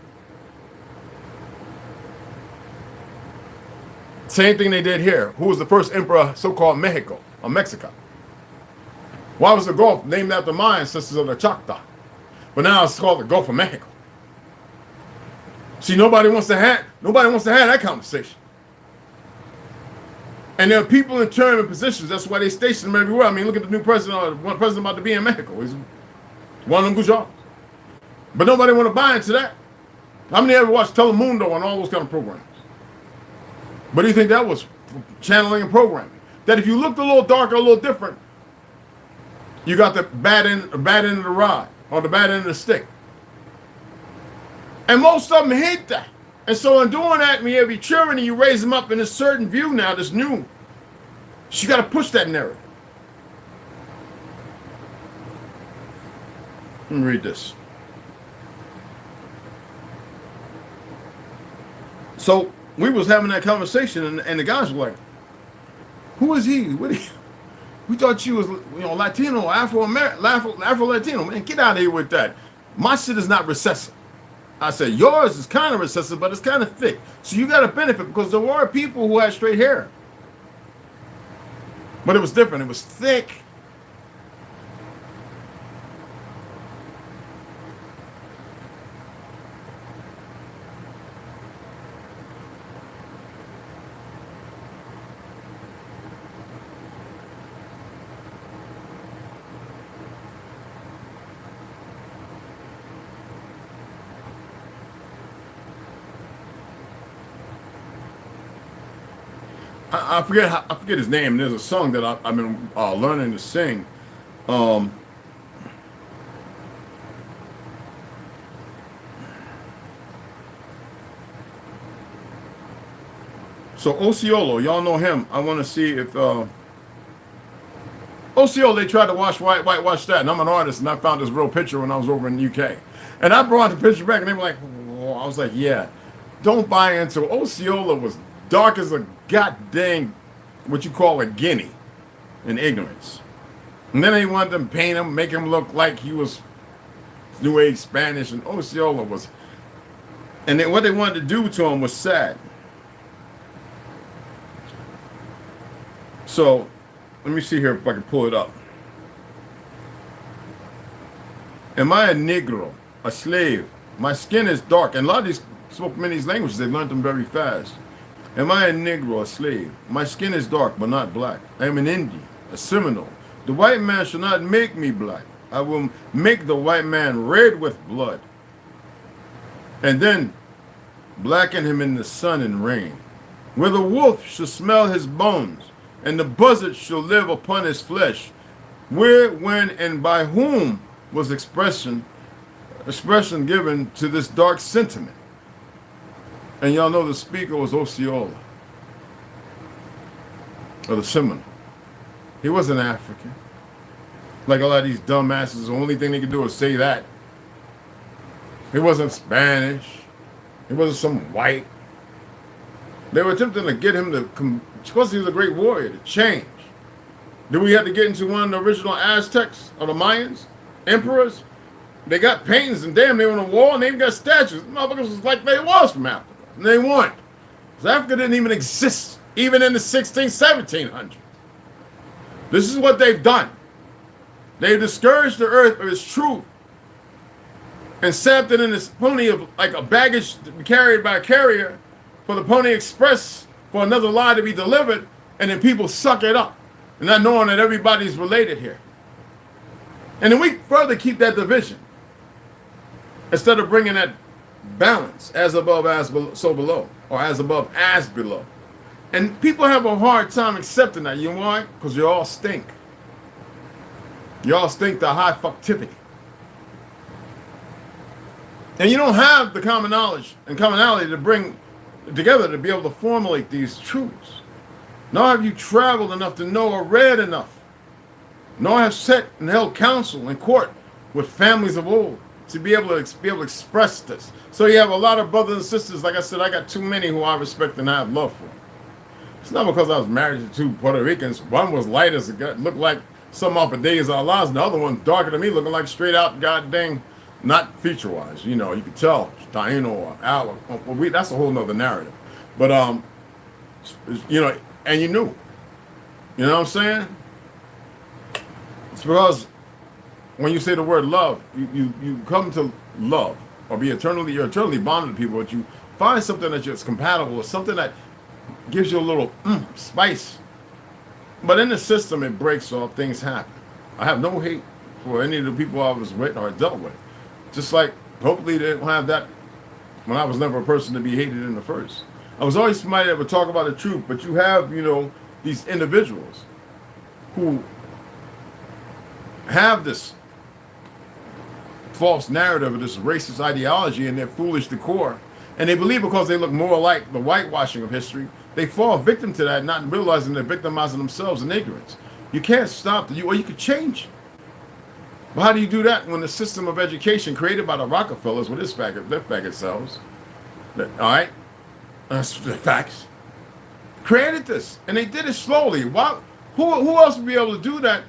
Same thing they did here. Who was the first emperor of so-called Mexico, or Mexico? Why was the Gulf named after my ancestors of the Choctaw? But now it's called the Gulf of Mexico. See, nobody wants to have that conversation. And there are people in term and positions. That's why they station them everywhere. I mean, look at the new president, or one president about to be in Mexico. He's one of them Gujars. But nobody want to buy into that. How many ever watched Telemundo and all those kind of programs? But do you think that was channeling and programming? That if you looked a little darker, a little different, you got the bad end of the rod, or the bad end of the stick. And most of them hate that. And so in doing that, when you have your children and you raise them up in a certain view now, this new, you got to push that narrative. Let me read this. So we was having that conversation, and the guys were like, who is he? What is he? We thought you was, Latino, Afro-Latino. Man, get out of here with that. My shit is not recessive. I said, yours is kind of recessive, but it's kind of thick. So you got to benefit, because there were people who had straight hair. But it was different. It was thick. I forget his name. There's a song that I've been learning to sing. So Osceola, y'all know him. I want to see if Osceola, they tried to whitewash that, and I'm an artist, and I found this real picture when I was over in the UK, and I brought the picture back, and they were like, whoa. I was like, yeah, don't buy into it. Osceola was dark as a goddamn, what you call a guinea, in ignorance. And then they wanted to paint him, make him look like he was New Age Spanish, and Osceola was, and then what they wanted to do to him was sad. So, let me see here if I can pull it up. Am I a Negro, a slave? My skin is dark. And a lot of these spoke many of these languages, they learned them very fast. Am I a Negro, a slave? My skin is dark, but not black. I am an Indian, a Seminole. The white man shall not make me black. I will make the white man red with blood, and then blacken him in the sun and rain. Where the wolf shall smell his bones, and the buzzard shall live upon his flesh. Where, when, and by whom was expression given to this dark sentiment? And y'all know the speaker was Osceola, or the Seminole. He wasn't African. Like a lot of these dumbasses, the only thing they could do is say that. He wasn't Spanish. He wasn't some white. They were attempting to get him to, because he was a great warrior, to change. Did we have to get into one of the original Aztecs or the Mayans? Emperors? They got paintings and damn, they were on the wall and they even got statues. Motherfuckers was like they was from Africa. And they weren't. Because Africa didn't even exist, even in the 1700s. This is what they've done. They've discouraged the earth of its truth and sapped it in this pony of like a baggage to be carried by a carrier for the Pony Express for another lie to be delivered, and then people suck it up and not knowing that everybody's related here. And then we further keep that division instead of bringing that balance, as above, as below, so below, or as above, as below. And people have a hard time accepting that. You know why? Because you all stink. You all stink to high fucktivity. And you don't have the common knowledge and commonality to bring together to be able to formulate these truths. Nor have you traveled enough to know or read enough. Nor have sat and held counsel in court with families of old to be able to express this. So you have a lot of brothers and sisters. Like I said, I got too many who I respect and I have love for. It's not because I was married to two Puerto Ricans. One was light as a gut, looked like some off of Days of Our Lives, and the other one darker than me, looking like straight out goddamn, not feature-wise. You know, you could tell Taino or Al. Well, that's a whole nother narrative. But you know, and you knew. You know what I'm saying? It's because when you say the word love, you come to love or you're eternally bonded to people, but you find something that's compatible with something that gives you a little spice. But in the system, it breaks off, things happen. I have no hate for any of the people I was with or dealt with. Just like, hopefully they don't have that when I was never a person to be hated in the first. I was always somebody that would talk about the truth, but you have, you know, these individuals who have this false narrative of this racist ideology and they're foolish to core. And they believe because they look more like the whitewashing of history, they fall victim to that, not realizing they're victimizing themselves in ignorance. You can't stop it, or you could change it. But how do you do that when the system of education created by the Rockefellers with their faggot selves, all right, that's the facts, created this, and they did it slowly. Why? Who else would be able to do that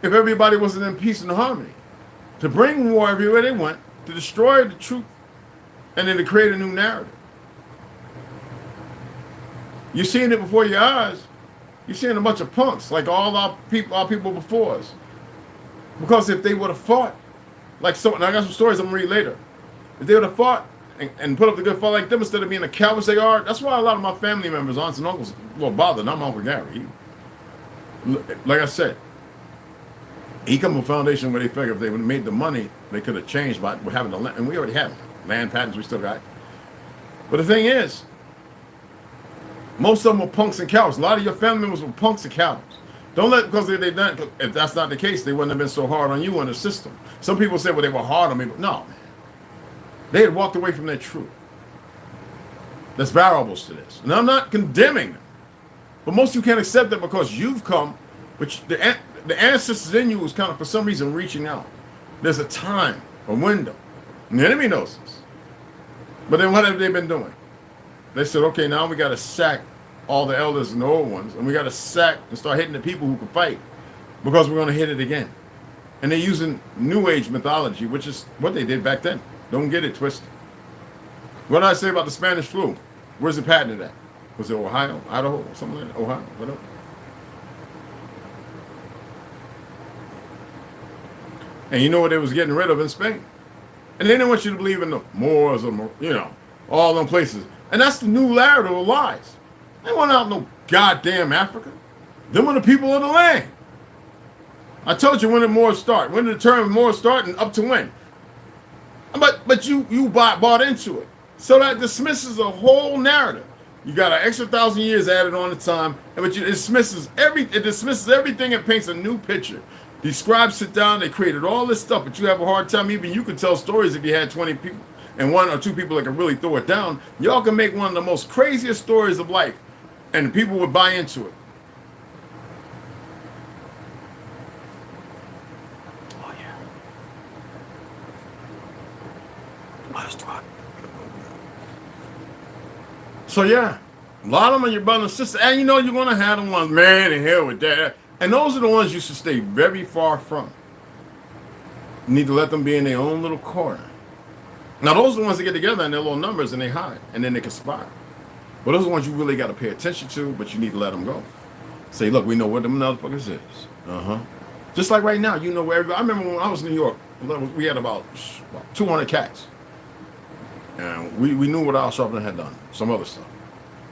if everybody wasn't in peace and harmony? To bring war everywhere they went, to destroy the truth, and then to create a new narrative. You're seeing it before your eyes. You're seeing a bunch of punks, like all our people before us. Because if they would have fought, like so, and I got some stories I'm gonna read later. If they would have fought and put up the good fight like them instead of being the cowards they are, that's why a lot of my family members, aunts and uncles, well, bothered. Not my Uncle Gary. Like I said, he come from a foundation where they figure if they would have made the money, they could have changed by having the land, and we already have land patents. We still got. But the thing is, most of them were punks and cowards. A lot of your family members were punks and cowards. Don't let, because they done, if that's not the case, they wouldn't have been so hard on you in the system. Some people say, well, they were hard on me, but no, man. They had walked away from their truth. There's variables to this. And I'm not condemning them. But most of you can't accept it because you've come, but the ancestors in you is kind of, for some reason, reaching out. There's a time, a window. And the enemy knows this. But then what have they been doing? They said, okay, now we got to sack all the elders and the old ones, and we got to sack and start hitting the people who can fight because we're going to hit it again. And they're using New Age mythology, which is what they did back then. Don't get it twisted. What did I say about the Spanish flu? Where's the patent of that? Was it Ohio, Idaho, or something like that? Ohio, whatever. And you know what they was getting rid of in Spain? And they didn't want you to believe in the Moors or, you know, all them places. And that's the new narrative of lies. They want out no goddamn Africa. Them are the people of the land. I told you when the Moors start. When the term Moors start and up to when. But you bought into it. So that dismisses a whole narrative. You got an extra 1,000 years added on the time, but it dismisses everything and paints a new picture. These scribes sit down, they created all this stuff, but you have a hard time. Even you could tell stories if you had 20 people and 1 or 2 people that could really throw it down. Y'all can make one of the most craziest stories of life, and people would buy into it. Oh yeah. So yeah, a lot of them are your brother and sister, and you know you're gonna have the ones, man, in hell with that. And those are the ones you should stay very far from. You need to let them be in their own little corner. Now those are the ones that get together in their little numbers and they hide, and then they conspire. But those are the ones you really got to pay attention to, but you need to let them go. Say, look, we know what them motherfuckers is. Just like right now, you know where everybody. I remember when I was in New York, we had about 200 cats. And we knew what Al Sharpton had done, some other stuff.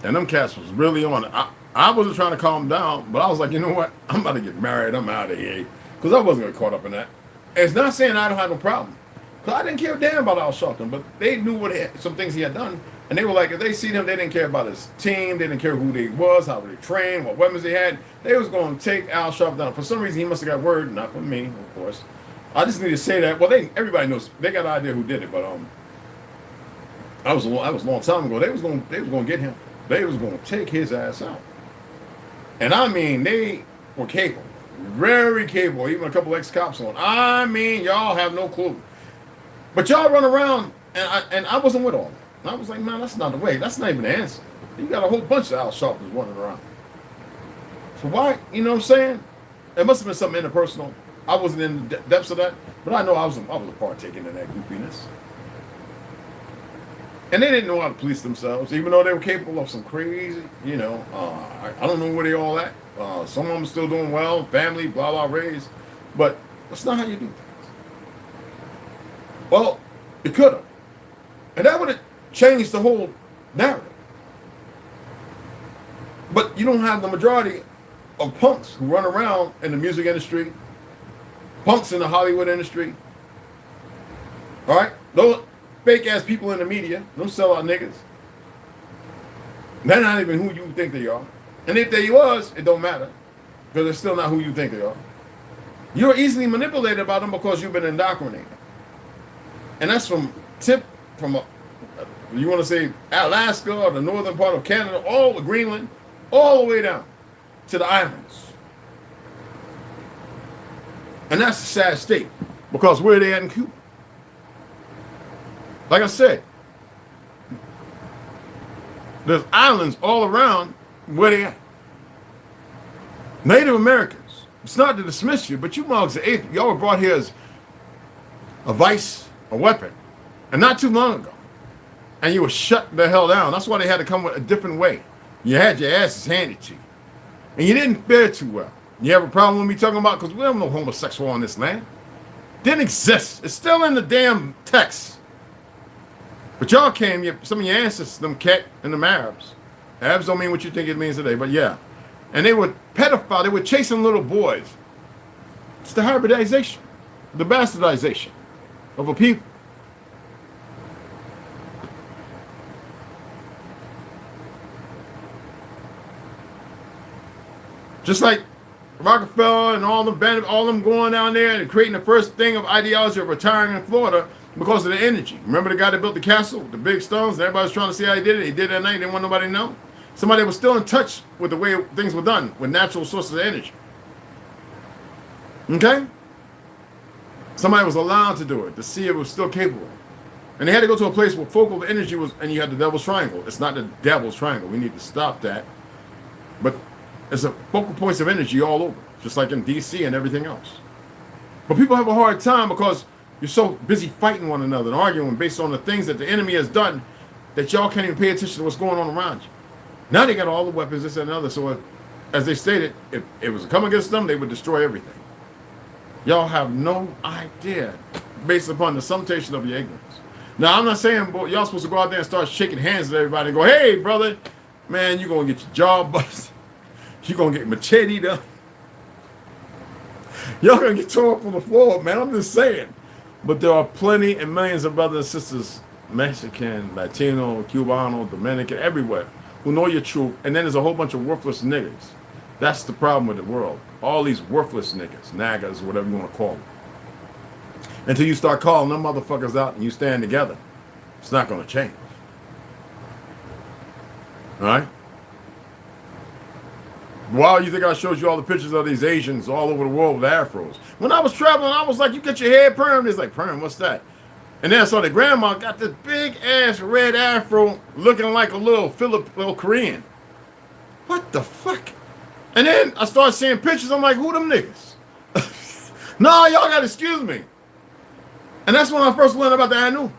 And them cats was really on it. I wasn't trying to calm them down, but I was like, you know what? I'm about to get married. I'm out of here. Because I wasn't going to get caught up in that. And it's not saying I don't have no problem. Because I didn't care a damn about Al Sharpton, but they knew some things he had done. And they were like, if they see him, they didn't care about his team. They didn't care who they was, how they trained, what weapons they had. They was going to take Al Sharpton down. For some reason, he must have got word, not from me, of course. I just need to say that. Well, everybody knows. They got an idea who did it, but that was a long time ago. They was going to get him. They was going to take his ass out. And I mean, they were capable, very capable. Even a couple ex-cops on. I mean, y'all have no clue. But y'all run around, and I wasn't with all that. And I was like, man, that's not the way. That's not even the answer. You got a whole bunch of Al Sharptons running around. So why, you know what I'm saying? It must have been something interpersonal. I wasn't in the depths of that, but I know I was a partaking in that goofiness. And they didn't know how to police themselves, even though they were capable of some crazy, you know, I don't know where they all at. Some of them are still doing well, family, blah, blah, raised. But that's not how you do things. Well, it could have. And that would have changed the whole narrative. But you don't have the majority of punks who run around in the music industry, punks in the Hollywood industry. All right? Those fake ass people in the media, them sellout niggas. They're not even who you think they are. And if they was, it don't matter. Because they're still not who you think they are. You're easily manipulated by them because you've been indoctrinated. And that's from you want to say Alaska or the northern part of Canada, all of Greenland, all the way down to the islands. And that's a sad state. Because where are they at in Cuba? Like I said, there's islands all around where they at. Native Americans, it's not to dismiss you, but you mugs are atheists. Y'all were brought here as a vice, a weapon, and not too long ago. And you were shut the hell down. That's why they had to come with a different way. You had your asses handed to you. And you didn't fare too well. You have a problem with me talking about, because we have no homosexual on this land. Didn't exist. It's still in the damn text. But y'all came, some of your ancestors, them Ket and them Arabs. Arabs don't mean what you think it means today, but yeah. And they were pedophile, they were chasing little boys. It's the hybridization, the bastardization of a people. Just like Rockefeller and all them going down there and creating the first thing of ideology of retiring in Florida because of the energy. Remember the guy that built the castle, the big stones, and everybody was trying to see how he did it. He did it at night, didn't want nobody to know. Somebody was still in touch with the way things were done, with natural sources of energy. Okay? Somebody was allowed to do it, to see it was still capable. And they had to go to a place where focal energy was, and you had the devil's triangle. It's not the devil's triangle. We need to stop that. But it's a focal points of energy all over, just like in DC and everything else. But people have a hard time because you're so busy fighting one another and arguing based on the things that the enemy has done that y'all can't even pay attention to what's going on around you. Now they got all the weapons, this and another. So as they stated, if it was to come against them, they would destroy everything. Y'all have no idea based upon the summation of your ignorance. Now, I'm not saying boy, y'all supposed to go out there and start shaking hands with everybody and go, hey, brother, man, you're going to get your jaw busted. You're going to get macheted up. Y'all going to get torn from the floor, man. I'm just saying. But there are plenty and millions of brothers and sisters, Mexican, Latino, Cubano, Dominican, everywhere, who know your truth. And then there's a whole bunch of worthless niggas. That's the problem with the world. All these worthless niggas, nagas, whatever you want to call them. Until you start calling them motherfuckers out and you stand together, it's not going to change. All right? Why do you think I showed you all the pictures of these Asians all over the world with afros? When I was traveling, I was like, you get your hair permed? It's like, perm, what's that? And then I saw the grandma got this big ass red afro looking like a little Korean. What the fuck? And then I started seeing pictures. I'm like, who them niggas? No, y'all got to excuse me. And that's when I first learned about the Anu.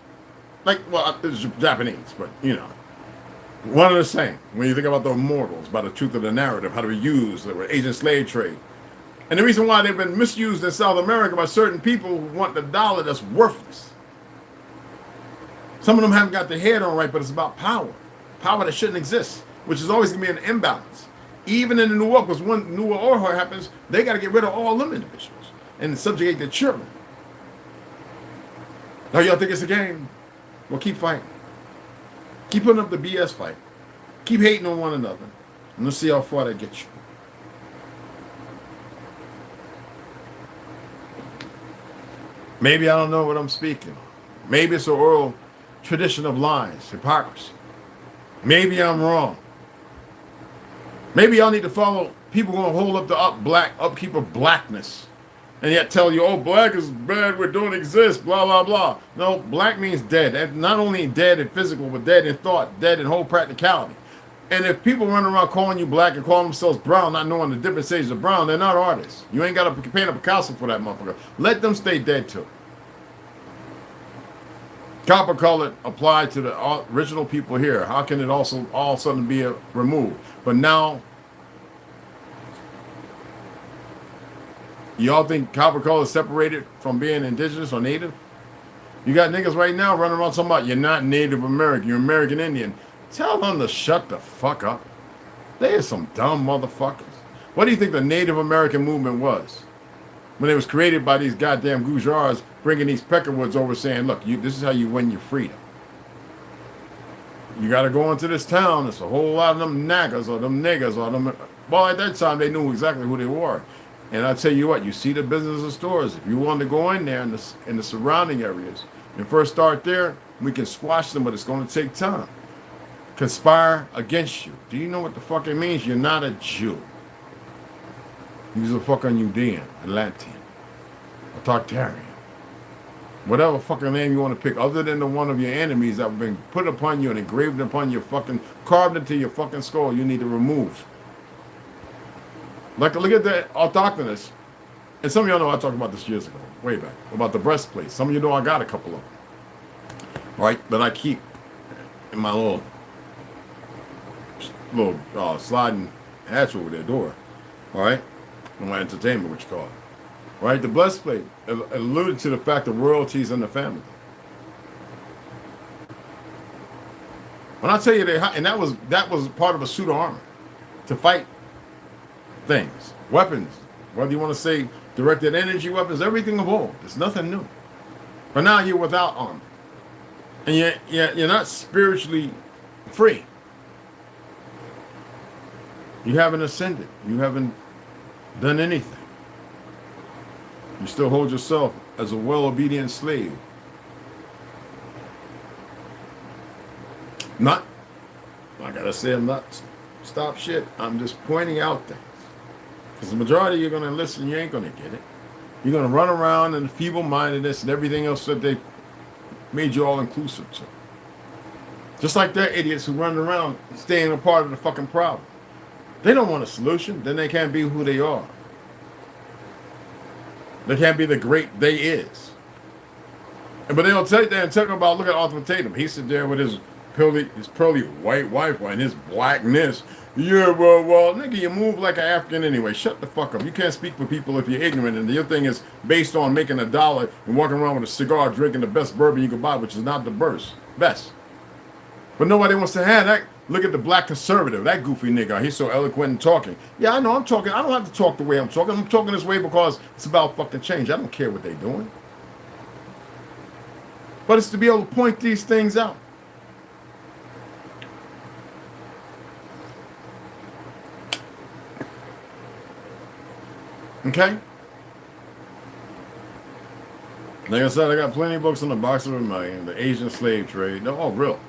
Like, well, it's Japanese, but, you know. One of the same. When you think about the immortals, about the truth of the narrative, how to be used, the agent slave trade. And the reason why they've been misused in South America by certain people who want the dollar that's worthless. Some of them haven't got their head on right, but it's about power. Power that shouldn't exist, which is always going to be an imbalance. Even in the New World, because when New World Order happens, they got to get rid of all them individuals and subjugate their children. Now, y'all think it's a game? Well, keep fighting. Keep putting up the BS fight. Keep hating on one another. And let's see how far that gets you. Maybe I don't know what I'm speaking. Maybe it's an oral tradition of lies, hypocrisy. Maybe I'm wrong. Maybe y'all need to follow people who will hold up the upkeep of blackness. And yet tell you, oh, black is bad, we don't exist, blah, blah, blah. No, black means dead. And not only dead in physical, but dead in thought, dead in whole practicality. And if people run around calling you black and calling themselves brown, not knowing the different shades of brown, they're not artists. You ain't got to paint a Picasso for that motherfucker. Let them stay dead too. Copper colored applied to the original people here. How can it also all of a sudden be removed? But now, y'all think copper color is separated from being indigenous or native? You got niggas right now running around talking about you're not Native American, you're American Indian. Tell them to shut the fuck up. They are some dumb motherfuckers. What do you think the Native American movement was? When it was created by these goddamn Gujarats bringing these peckerwoods over saying, look, this is how you win your freedom. You got to go into this town. There's a whole lot of them nagas or them niggas or them. Well, at that time, they knew exactly who they were. And I tell you what, you see the businesses stores. If you want to go in there in the surrounding areas and first start there, we can squash them, but it's going to take time. Conspire against you. Do you know what the fuck it means? You're not a Jew. You're a fucking Judean, Atlantean, a Tartarian. Whatever fucking name you want to pick, other than the one of your enemies that have been put upon you and engraved upon your fucking, carved into your fucking skull, you need to remove. Like, look at the autochthonous. And some of y'all know I talked about this years ago, way back, about the breastplate. Some of you know I got a couple of them. All right, that I keep in my little sliding hatch over their door. All right, in my entertainment, what you call it. All right, the breastplate alluded to the fact of royalties in the family. When I tell you and that was part of a suit of armor to fight things, weapons, whether you want to say directed energy weapons, everything evolved. It's nothing new. But now you're without armor, and you're not spiritually free. You haven't ascended. You haven't done anything. You still hold yourself as a well-obedient slave. I gotta say, I'm not stop shit. I'm just pointing out things. Because the majority you're gonna listen, you ain't gonna get it. You're gonna run around in feeble-mindedness and everything else that they made you all inclusive to. Just like they're idiots who run around staying a part of the fucking problem. They don't want a solution, then they can't be who they are. They can't be the great they is. But they'll take there and talk about, look at Arthur Tatum. He sit there with his pearly white wife and his blackness. Yeah, well, nigga, you move like an African anyway. Shut the fuck up. You can't speak for people if you're ignorant, and your thing is based on making $1 and walking around with a cigar, drinking the best bourbon you can buy, which is not the best. But nobody wants to have that. Look at the black conservative, that goofy nigga. He's so eloquent in talking. Yeah, I know I'm talking. I don't have to talk the way I'm talking. I'm talking this way because it's about fucking change. I don't care what they're doing. But it's to be able to point these things out. Okay? Like I said, I got plenty of books on the box of a million, the Asian slave trade. No, oh, real.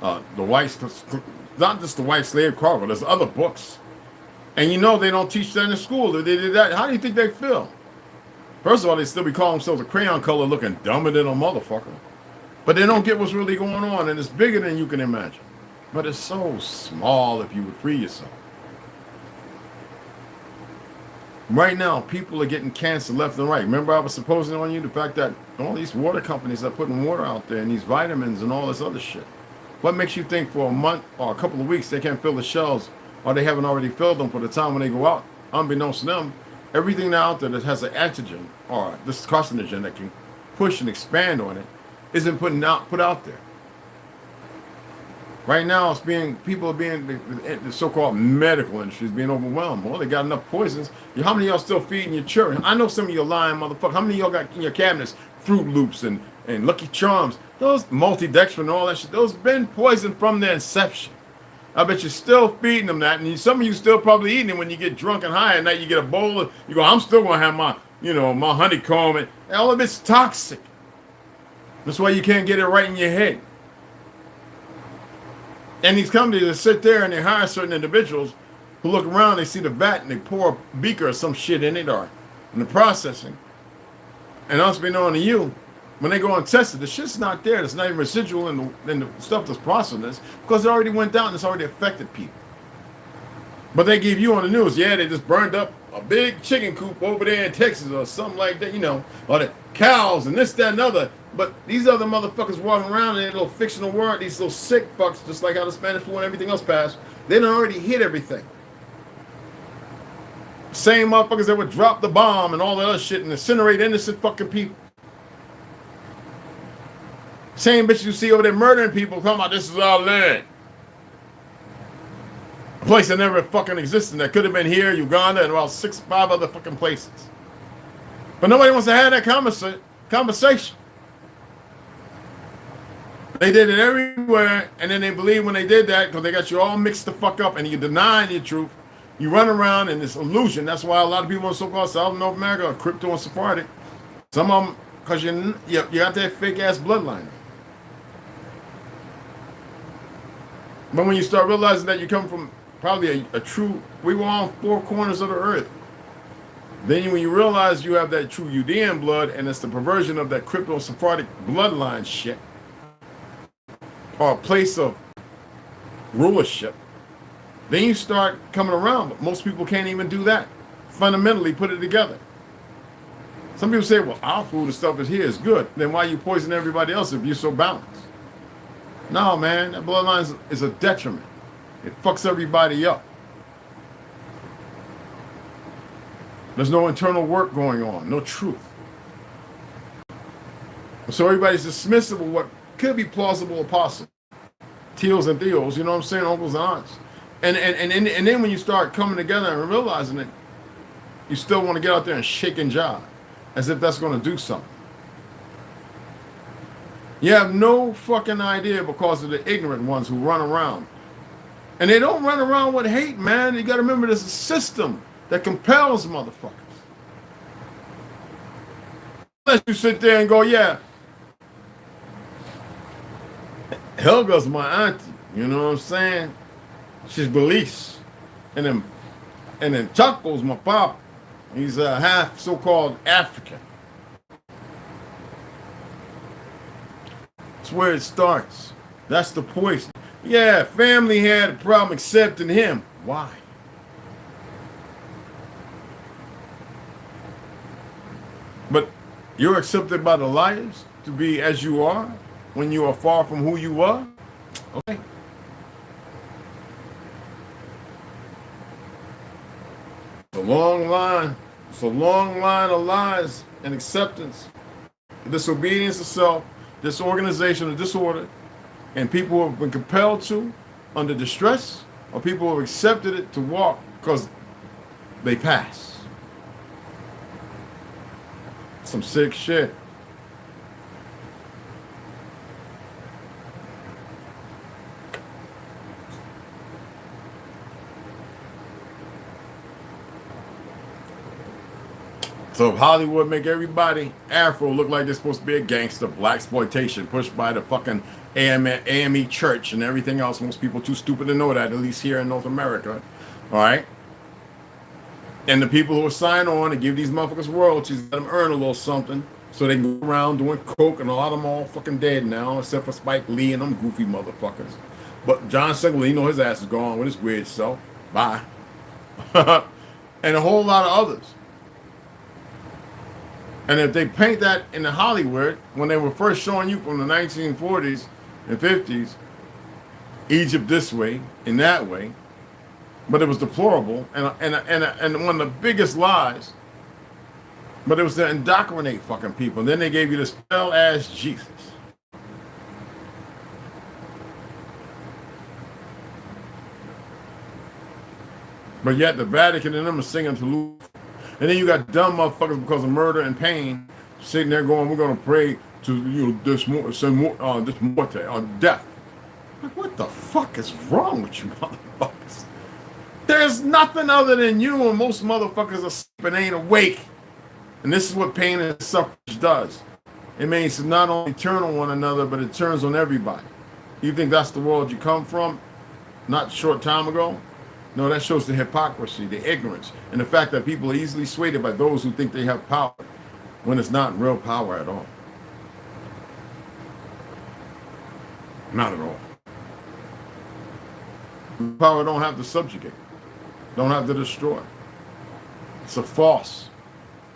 The white, not just the white slave cargo, there's other books. And you know they don't teach that in school. They did that. How do you think they feel? First of all, they still be calling themselves a crayon color looking dumber than a motherfucker. But they don't get what's really going on, and it's bigger than you can imagine. But it's so small if you would free yourself. Right now, people are getting cancer left and right. Remember I was supposing on you the fact that all these water companies are putting water out there and these vitamins and all this other shit. What makes you think for a month or a couple of weeks they can't fill the shelves, or they haven't already filled them for the time when they go out? Unbeknownst to them, everything out there that has an antigen or this carcinogen that can push and expand on it isn't put out there. Right now, the so-called medical industry is being overwhelmed. Well, they got enough poisons. How many of y'all still feeding your children? I know some of you lying motherfuckers. How many of y'all got in your cabinets Fruit Loops and Lucky Charms? Those multidextrin and all that shit, those been poisoned from their inception. I bet you're still feeding them that, and some of you still probably eating it when you get drunk and high at night. You get a bowl of, you go, I'm still gonna have my, my honeycomb, and all of it's toxic. That's why you can't get it right in your head. And these companies that sit there and they hire certain individuals who look around, they see the vat and they pour a beaker or some shit in it or in the processing. And unbeknown to you, when they go and test it, the shit's not there. It's not even residual in the stuff that's processing this because it already went down and it's already affected people. But they give you on the news, yeah, they just burned up a big chicken coop over there in Texas or something like that, or the cows and this, that, and other. But these other motherfuckers walking around in their little fictional world, these little sick fucks, just like how the Spanish flu and everything else passed, they done already hit everything. Same motherfuckers that would drop the bomb and all that other shit and incinerate innocent fucking people. Same bitches you see over there murdering people talking about this is our land. A place that never fucking existed that could have been here, Uganda, and about 5 other fucking places. But nobody wants to have that conversation. They did it everywhere, and then they believe when they did that because they got you all mixed the fuck up and you're denying your truth. You run around in this illusion. That's why a lot of people in so-called South North America are crypto and Sephardic. Some of them, because you got that fake-ass bloodline. But when you start realizing that you come from probably a true, we were on 4 corners of the earth. Then when you realize you have that true Judean blood and it's the perversion of that crypto Sephardic bloodline shit, or a place of rulership, then you start coming around. But most people can't even do that. Fundamentally put it together. Some people say, well, our food and stuff is here is good. Then why you poison everybody else if you're so balanced? No, man, that bloodline is a detriment. It fucks everybody up. There's no internal work going on, no truth. So everybody's dismissive of what could be plausible or possible. Teals and theos, you know what I'm saying? Uncles and aunts. And then when you start coming together and realizing it, you still want to get out there and shake and jive as if that's going to do something. You have no fucking idea because of the ignorant ones who run around. And they don't run around with hate, man. You got to remember there's a system that compels motherfuckers. Unless you sit there and go, yeah, Helga's my auntie, you know what I'm saying? She's Belize. And then Chaco's my papa. He's half so-called African. That's where it starts. That's the poison. Yeah, family had a problem accepting him. Why? But you're accepted by the liars to be as you are when you are far from who you are? Okay. It's a long line. It's a long line of lies and acceptance, disobedience to self, disorganization of disorder, and people who have been compelled to, under distress, or people who have accepted it to walk because they pass. Some sick shit. So if Hollywood make everybody Afro look like they're supposed to be a gangster, black exploitation pushed by the fucking AME church and everything else, most people too stupid to know that, at least here in North America, all right? And the people who sign on to give these motherfuckers royalties, let them earn a little something so they can go around doing coke, and a lot of them all fucking dead now, except for Spike Lee and them goofy motherfuckers. But John Siegel, you know his ass is gone with his weird self. Bye. And a whole lot of others. And if they paint that in the Hollywood, when they were first showing you from the 1940s and 50s, Egypt this way and that way, but it was deplorable and one of the biggest lies, but it was to indoctrinate fucking people. And then they gave you this pale ass Jesus. But yet the Vatican and them are singing ToLU'S. And then you got dumb motherfuckers because of murder and pain sitting there going, we're going to pray to this morte, death. Like, what the fuck is wrong with you motherfuckers? There's nothing other than you, and most motherfuckers are sleeping, ain't awake. And this is what pain and suffrage does. It makes it not only turn on one another, but it turns on everybody. You think that's the world you come from? Not a short time ago? No, that shows the hypocrisy, the ignorance, and the fact that people are easily swayed by those who think they have power when it's not real power at all. Not at all. Power don't have to subjugate, don't have to destroy. It's a false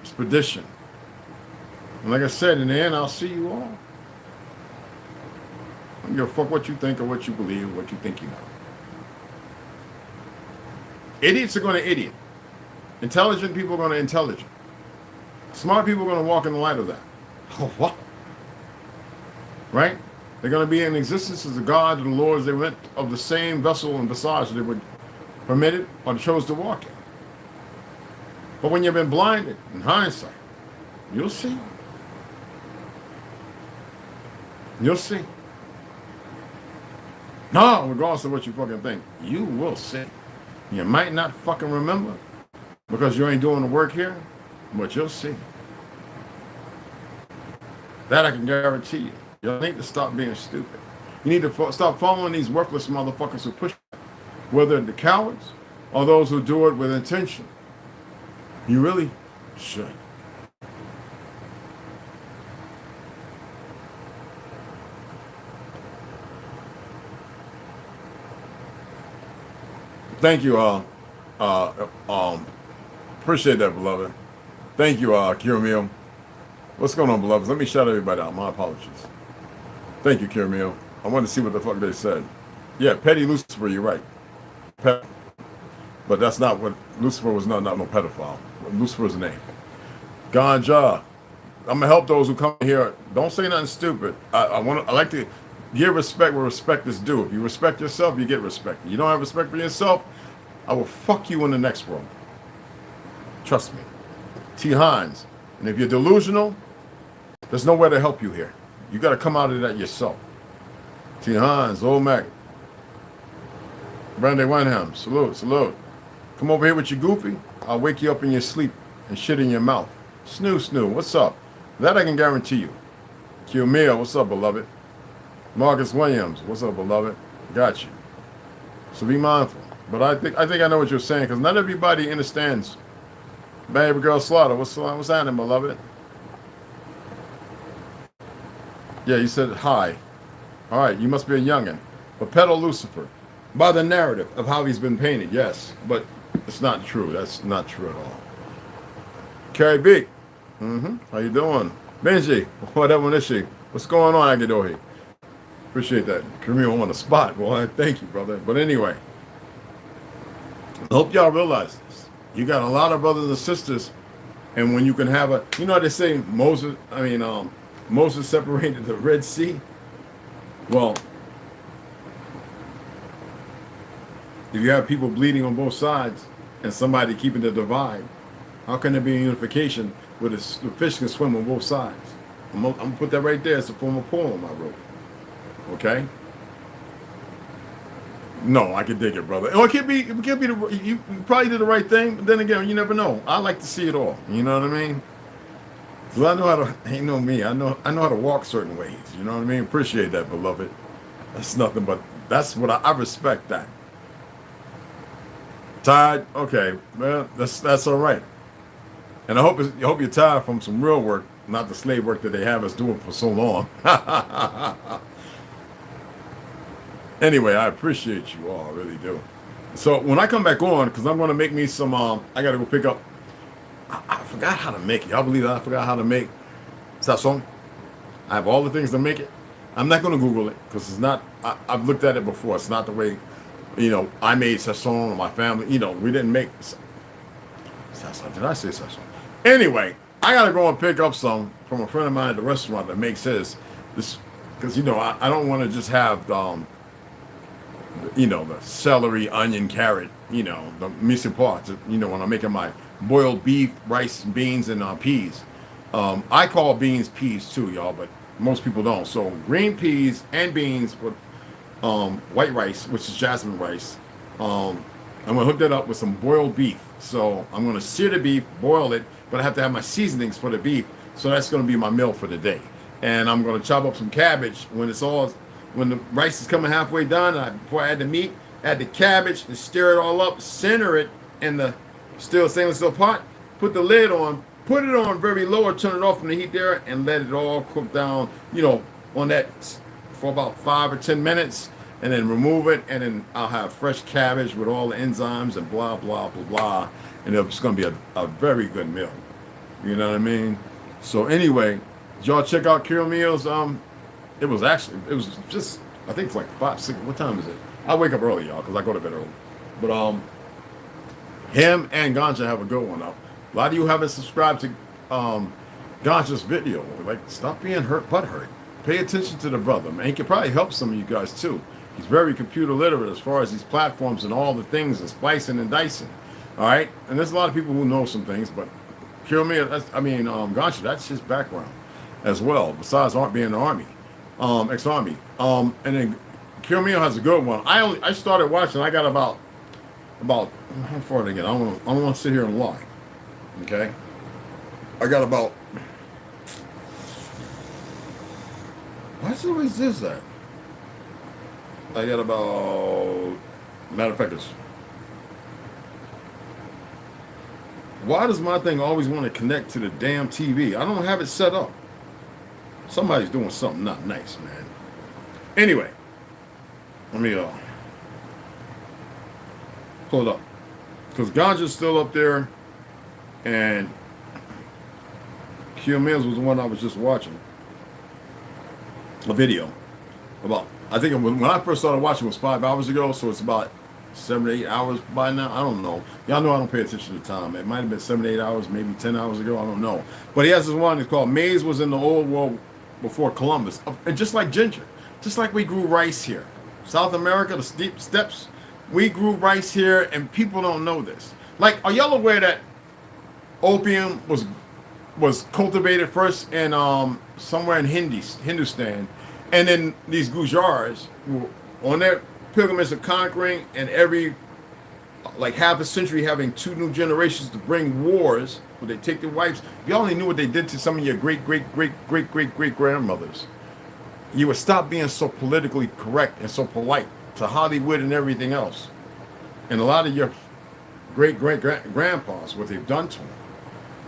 expedition. And like I said, in the end, I'll see you all. I don't give a fuck what you think or what you believe or what you think you know. Idiots are going to idiot. Intelligent people are going to intelligent. Smart people are going to walk in the light of that. Oh, what? Right? They're going to be in existence as the God and the Lords they went of the same vessel and visage they were permitted or chose to walk in. But when you've been blinded, in hindsight, you'll see. You'll see. No, regardless of what you fucking think, you will see. You might not fucking remember because you ain't doing the work here, but you'll see. That I can guarantee you. You need to stop being stupid. You need to stop following these worthless motherfuckers who push, whether the cowards or those who do it with intention. You really should. Thank you, appreciate that, beloved. Thank you, Kiramil. What's going on, beloveds? Let me shout everybody out. My apologies. Thank you, Kiramil. I wanted to see what the fuck they said. Yeah, Petty Lucifer, you're right. But that's not what, Lucifer was not no pedophile. Lucifer's name. Ganja. I'm gonna help those who come here. Don't say nothing stupid. I like to give respect where respect is due. If you respect yourself, you get respect. You don't have respect for yourself, I will fuck you in the next world. Trust me. T. Hines. And if you're delusional, there's nowhere to help you here. You got to come out of that yourself. T. Hines, Old Mac. Brandy Wineham, salute, salute. Come over here with your goofy. I'll wake you up in your sleep and shit in your mouth. Snoo, what's up? That I can guarantee you. Q Meal, what's up, beloved? Marcus Williams, what's up, beloved? Got you. So be mindful. But I think I know what you're saying, because not everybody understands. Baby girl Slaughter, what's happening, beloved? Yeah, you said hi. All right, you must be a youngin'. But peddle Lucifer. By the narrative of how he's been painted, yes. But it's not true. That's not true at all. Carrie B. How you doing? Benji, whatever one is she? What's going on, Agidohi? Appreciate that. Camille on the spot, boy. Thank you, brother. But anyway, I hope y'all realize this. You got a lot of brothers and sisters, and when you can have a, you know what they say, Moses separated the Red Sea. Well, if you have people bleeding on both sides and somebody keeping the divide, how can there be a unification where the fish can swim on both sides? I'm gonna put that right there as a form of poem I wrote. Okay? No, I can dig it, brother. Or it could be you probably did the right thing, but then again, you never know. I like to see it all. You know what I mean? Cause I know how to, ain't no me. I know how to walk certain ways. You know what I mean? Appreciate that, beloved. That's nothing but, that's what I respect that. Tired? Okay, well, that's all right. And I hope you're tired from some real work, not the slave work that they have us doing for so long. Anyway, I appreciate you all, I really do. So when I come back on, because I'm going to make me some, I got to go pick up, I forgot how to make it. Y'all believe that I forgot how to make sazon? I have all the things to make it. I'm not going to Google it, because it's not, I've looked at it before. It's not the way, you know, I made sazon or my family, you know, we didn't make sazon. Did I say sazon? Anyway, I got to go and pick up some from a friend of mine at the restaurant that makes this, because, you know, I don't want to just have, you know, the celery, onion, carrot, you know, the mise en place, you know, when I'm making my boiled beef, rice, beans, and peas. I call beans peas too, y'all, but most people don't. So green peas and beans with white rice, which is jasmine rice. I'm gonna hook that up with some boiled beef. So I'm gonna sear the beef, boil it, but I have to have my seasonings for the beef. So that's gonna be my meal for the day. And I'm gonna chop up some cabbage when the rice is coming halfway done. Before I add the meat, add the cabbage, and stir it all up, center it in the stainless steel pot, put the lid on, put it on very low or turn it off from the heat there, and let it all cook down, you know, on that for about 5 or 10 minutes, and then remove it, and then I'll have fresh cabbage with all the enzymes and blah, blah, blah, blah, and it's going to be a very good meal. You know what I mean? So anyway, did y'all check out Carol Meals? It was just, I think it's like 5, 6, what time is it? I wake up early, y'all, because I go to bed early. But him and Ganja have a good one up. A lot of you haven't subscribed to Ganja's video. Like, stop being butthurt. Pay attention to the brother, man. He could probably help some of you guys too. He's very computer literate as far as these platforms and all the things and splicing and dicing. All right? And there's a lot of people who know some things, but Ganja, that's his background as well, besides being in the Army. Ex-Army. And then Kill has a good one. I started watching, I got about how far did I get? I don't want to sit here and lie. Okay? I got about, why is it always this that? I got about, matter of fact, why does my thing always want to connect to the damn TV? I don't have it set up. Somebody's doing something not nice, man. Anyway, let me hold up, because Ganja's still up there, and Q Mills was the one I was just watching a video about. I think when I first started watching it was 5 hours ago, so it's about 7 to 8 hours by now. I don't know. Y'all know I don't pay attention to time. It might have been 7 to 8 hours, maybe 10 hours ago. I don't know. But he has this one. It's called Maize Was in the Old World Before Columbus. And just like ginger, just like we grew rice here, South America, the steep steppes, we grew rice here, and people don't know this. Like, are y'all aware that opium was cultivated first in somewhere in Hindustan, and then these Gujars were on their pilgrimage of conquering, and every like half a century having 2 new generations to bring wars where they take their wives. If you only knew what they did to some of your great grandmothers, you would stop being so politically correct and so polite to Hollywood and everything else. And a lot of your grandpas, what they've done to them,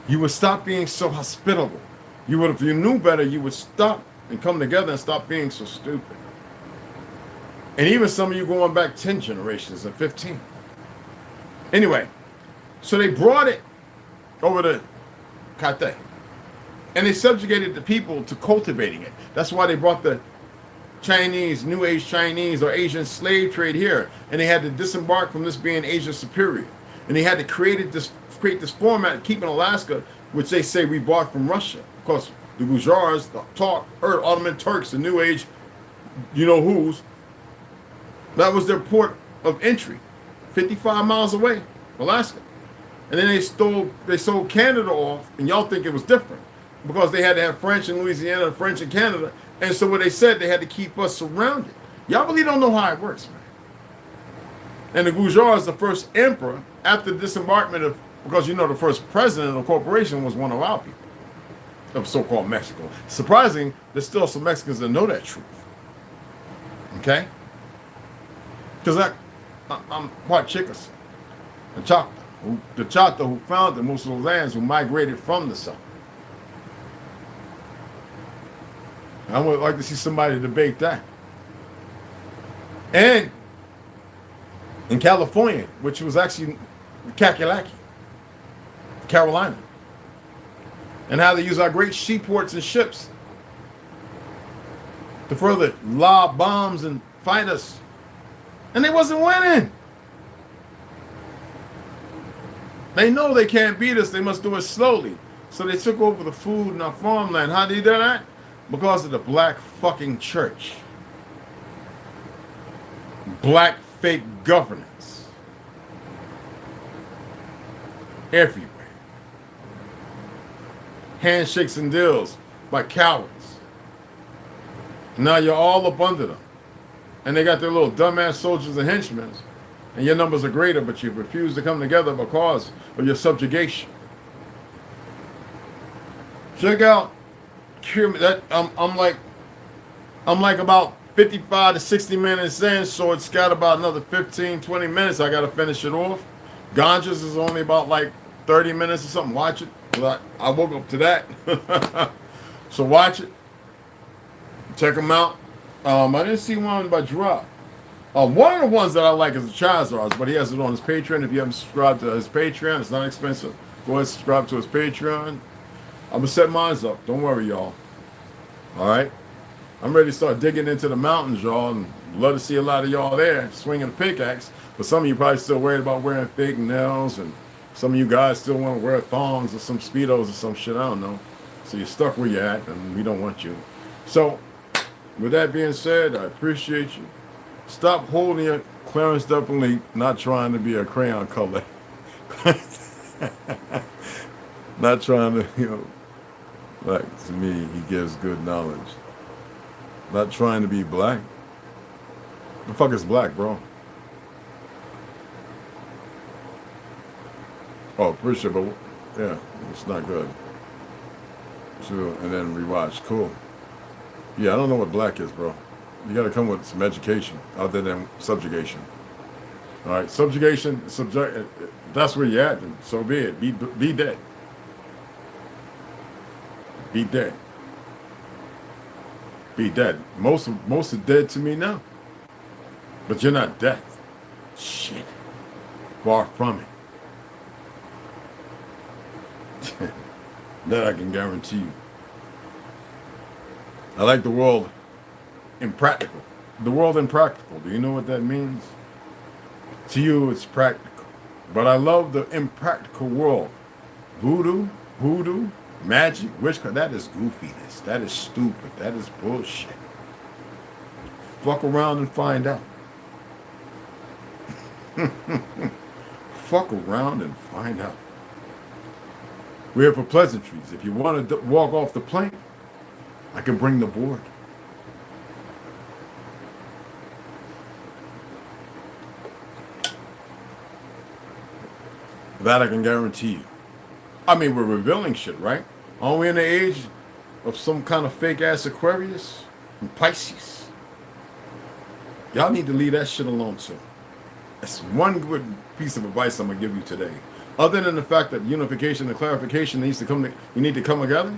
you would stop being so hospitable. You would, if you knew better, you would stop and come together and stop being so stupid. And even some of you going back 10 generations and 15. Anyway, so they brought it over to Kate. And they subjugated the people to cultivating it. That's why they brought the Chinese, New Age Chinese or Asian slave trade here, and they had to disembark from this being Asia superior, and they had to create this format, keeping Alaska, which they say we bought from Russia. Of course, the Gujars, the Ottoman Turks, the New Age, you know who's, that was their port of entry, 55 miles away, Alaska. And then they sold Canada off, and y'all think it was different because they had to have French in Louisiana and French in Canada. And so what they said, they had to keep us surrounded. Y'all really don't know how it works, man. And the Gujar is the first emperor after the disembarkment of, because you know the first president of the corporation was one of our people, of so-called Mexico. Surprising, there's still some Mexicans that know that truth. Okay? Because I'm part Chickasaw, the Choctaw who founded most of those lands, who migrated from the South. I would like to see somebody debate that. And in California, which was actually Kakalaki, Carolina, and how they use our great seaports and ships to further lob bombs and fight us. And they wasn't winning. They know they can't beat us. They must do it slowly. So they took over the food in our farmland. How did they do that? Because of the black fucking church. Black fake governance. Everywhere. Handshakes and deals by cowards. Now you're all up under them. And they got their little dumbass soldiers and henchmen. And your numbers are greater, but you refuse to come together because of your subjugation. Check out that I'm like about 55 to 60 minutes in, so it's got about another 15, 20 minutes. I gotta finish it off. Ganges is only about like 30 minutes or something. Watch it. I woke up to that. So watch it. Check them out. I didn't see one by Drop. One of the ones that I like is the Chazar's, but he has it on his Patreon. If you haven't subscribed to his Patreon, it's not expensive. Go ahead and subscribe to his Patreon. I'm going to set mine up. Don't worry, y'all. All right? I'm ready to start digging into the mountains, y'all, and love to see a lot of y'all there swinging a pickaxe. But some of you probably still worried about wearing fake nails, and some of you guys still want to wear thongs or some Speedos or some shit. I don't know. So you're stuck where you're at, and we don't want you. So, with that being said, I appreciate you. Stop holding your Clarence, definitely not trying to be a crayon color. Not trying to, you know, like to me, he gives good knowledge. Not trying to be black. The fuck is black, bro? Oh, appreciate it, but yeah, it's not good. So, and then rewatch. Cool. Yeah, I don't know what black is, bro. You gotta come with some education other than subjugation. All right, subjugation, that's where you're at, and so be it. Be dead. Be dead. Be dead. Most are dead to me now. But you're not death. Shit. Far from it. That I can guarantee you. I like the world impractical. The world impractical. Do you know what that means? To you, it's practical. But I love the impractical world. Voodoo, magic, witchcraft, that is goofiness. That is stupid. That is bullshit. Fuck around and find out. Fuck around and find out. We're here for pleasantries. If you want to walk off the plank, I can bring the board. That I can guarantee you. I mean, we're revealing shit, right? Aren't we in the age of some kind of fake-ass Aquarius and Pisces? Y'all need to leave that shit alone, too. That's one good piece of advice I'm going to give you today. Other than the fact that unification and clarification needs to come, you need to come together.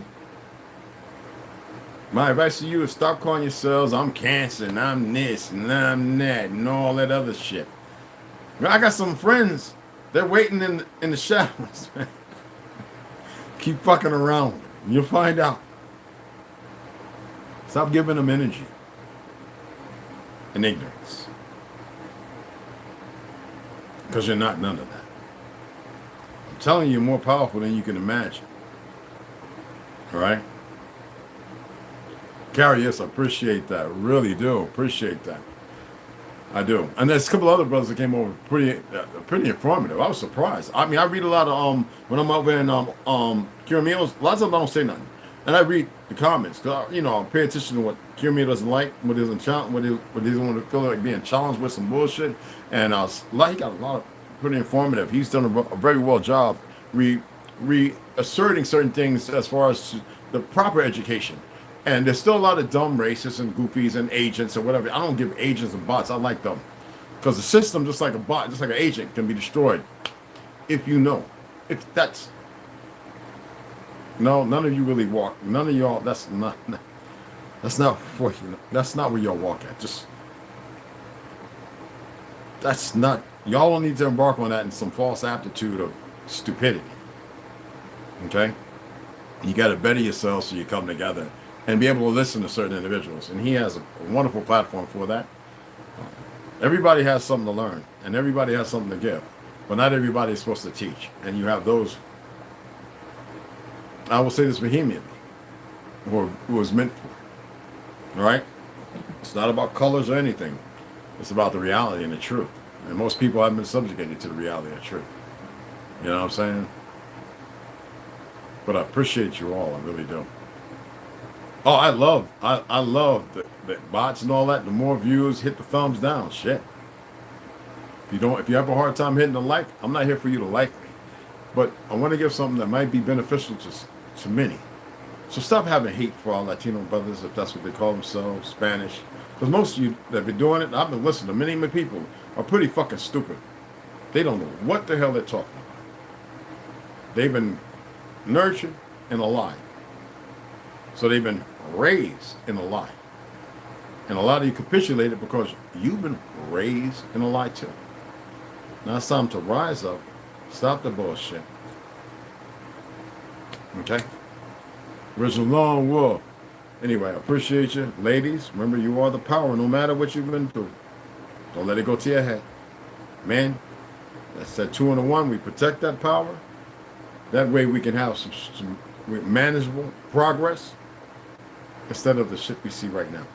My advice to you is stop calling yourselves, I'm Cancer, and I'm this, and I'm that, and all that other shit. I got some friends, they're waiting in the shadows, man. Keep fucking around with them. You'll find out. Stop giving them energy. and ignorance. Because you're not none of that. I'm telling you, you're more powerful than you can imagine. All right? Gary, yes, I appreciate that. Really do appreciate that. I do. And there's a couple other brothers that came over pretty informative. I was surprised. I mean, I read a lot of when I'm over in Kiramio, a lot of times I don't say nothing. And I read the comments because I pay attention to what Kiramio doesn't like, what he doesn't what he doesn't want to feel like being challenged with some bullshit. And he got a lot of pretty informative. He's done a very well job reasserting certain things as far as the proper education. And there's still a lot of dumb racists and goofies and agents or whatever. I don't give agents and bots. I like them. Because the system, just like a bot, just like an agent, can be destroyed. If you know. If that's... No, none of you really walk. None of y'all, that's not for you. That's not where y'all walk at. Just... That's not... Y'all don't need to embark on that in some false aptitude of stupidity. Okay? You got to better yourself so you come together and be able to listen to certain individuals. And he has a wonderful platform for that. Everybody has something to learn, and everybody has something to give. But not everybody is supposed to teach. And you have those, I will say this vehemently, who was meant for. All right? It's not about colors or anything. It's about the reality and the truth. And most people haven't been subjugated to the reality and the truth. You know what I'm saying? But I appreciate you all. I really do. Oh, I love the bots and all that. The more views, hit the thumbs down. Shit. If you have a hard time hitting the like, I'm not here for you to like me. But I want to give something that might be beneficial to many. So stop having hate for our Latino brothers, if that's what they call themselves, Spanish. Because most of you that have been doing it, I've been listening to many people, are pretty fucking stupid. They don't know what the hell they're talking about. They've been nurtured in a lie. So they've been raised in a lie. And a lot of you capitulated because you've been raised in a lie too. Now it's time to rise up, stop the bullshit. Okay? Original Lone Wolf. Anyway, I appreciate you. Ladies, remember you are the power no matter what you've been through. Don't let it go to your head. Man, that's that 2 and a 1. We protect that power. That way we can have some manageable progress instead of the shit we see right now.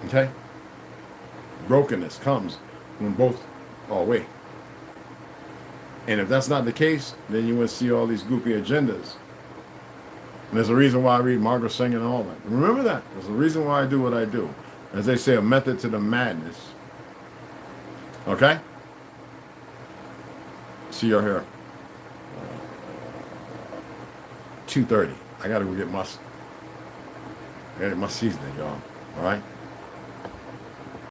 Okay? Brokenness comes when both are away. And if that's not the case, then you will see all these goofy agendas. And there's a reason why I read Margaret Sanger and all that. Remember that. There's a reason why I do what I do. As they say, a method to the madness. Okay? See you here. 2:30. I gotta go get my seasoning, y'all. All right?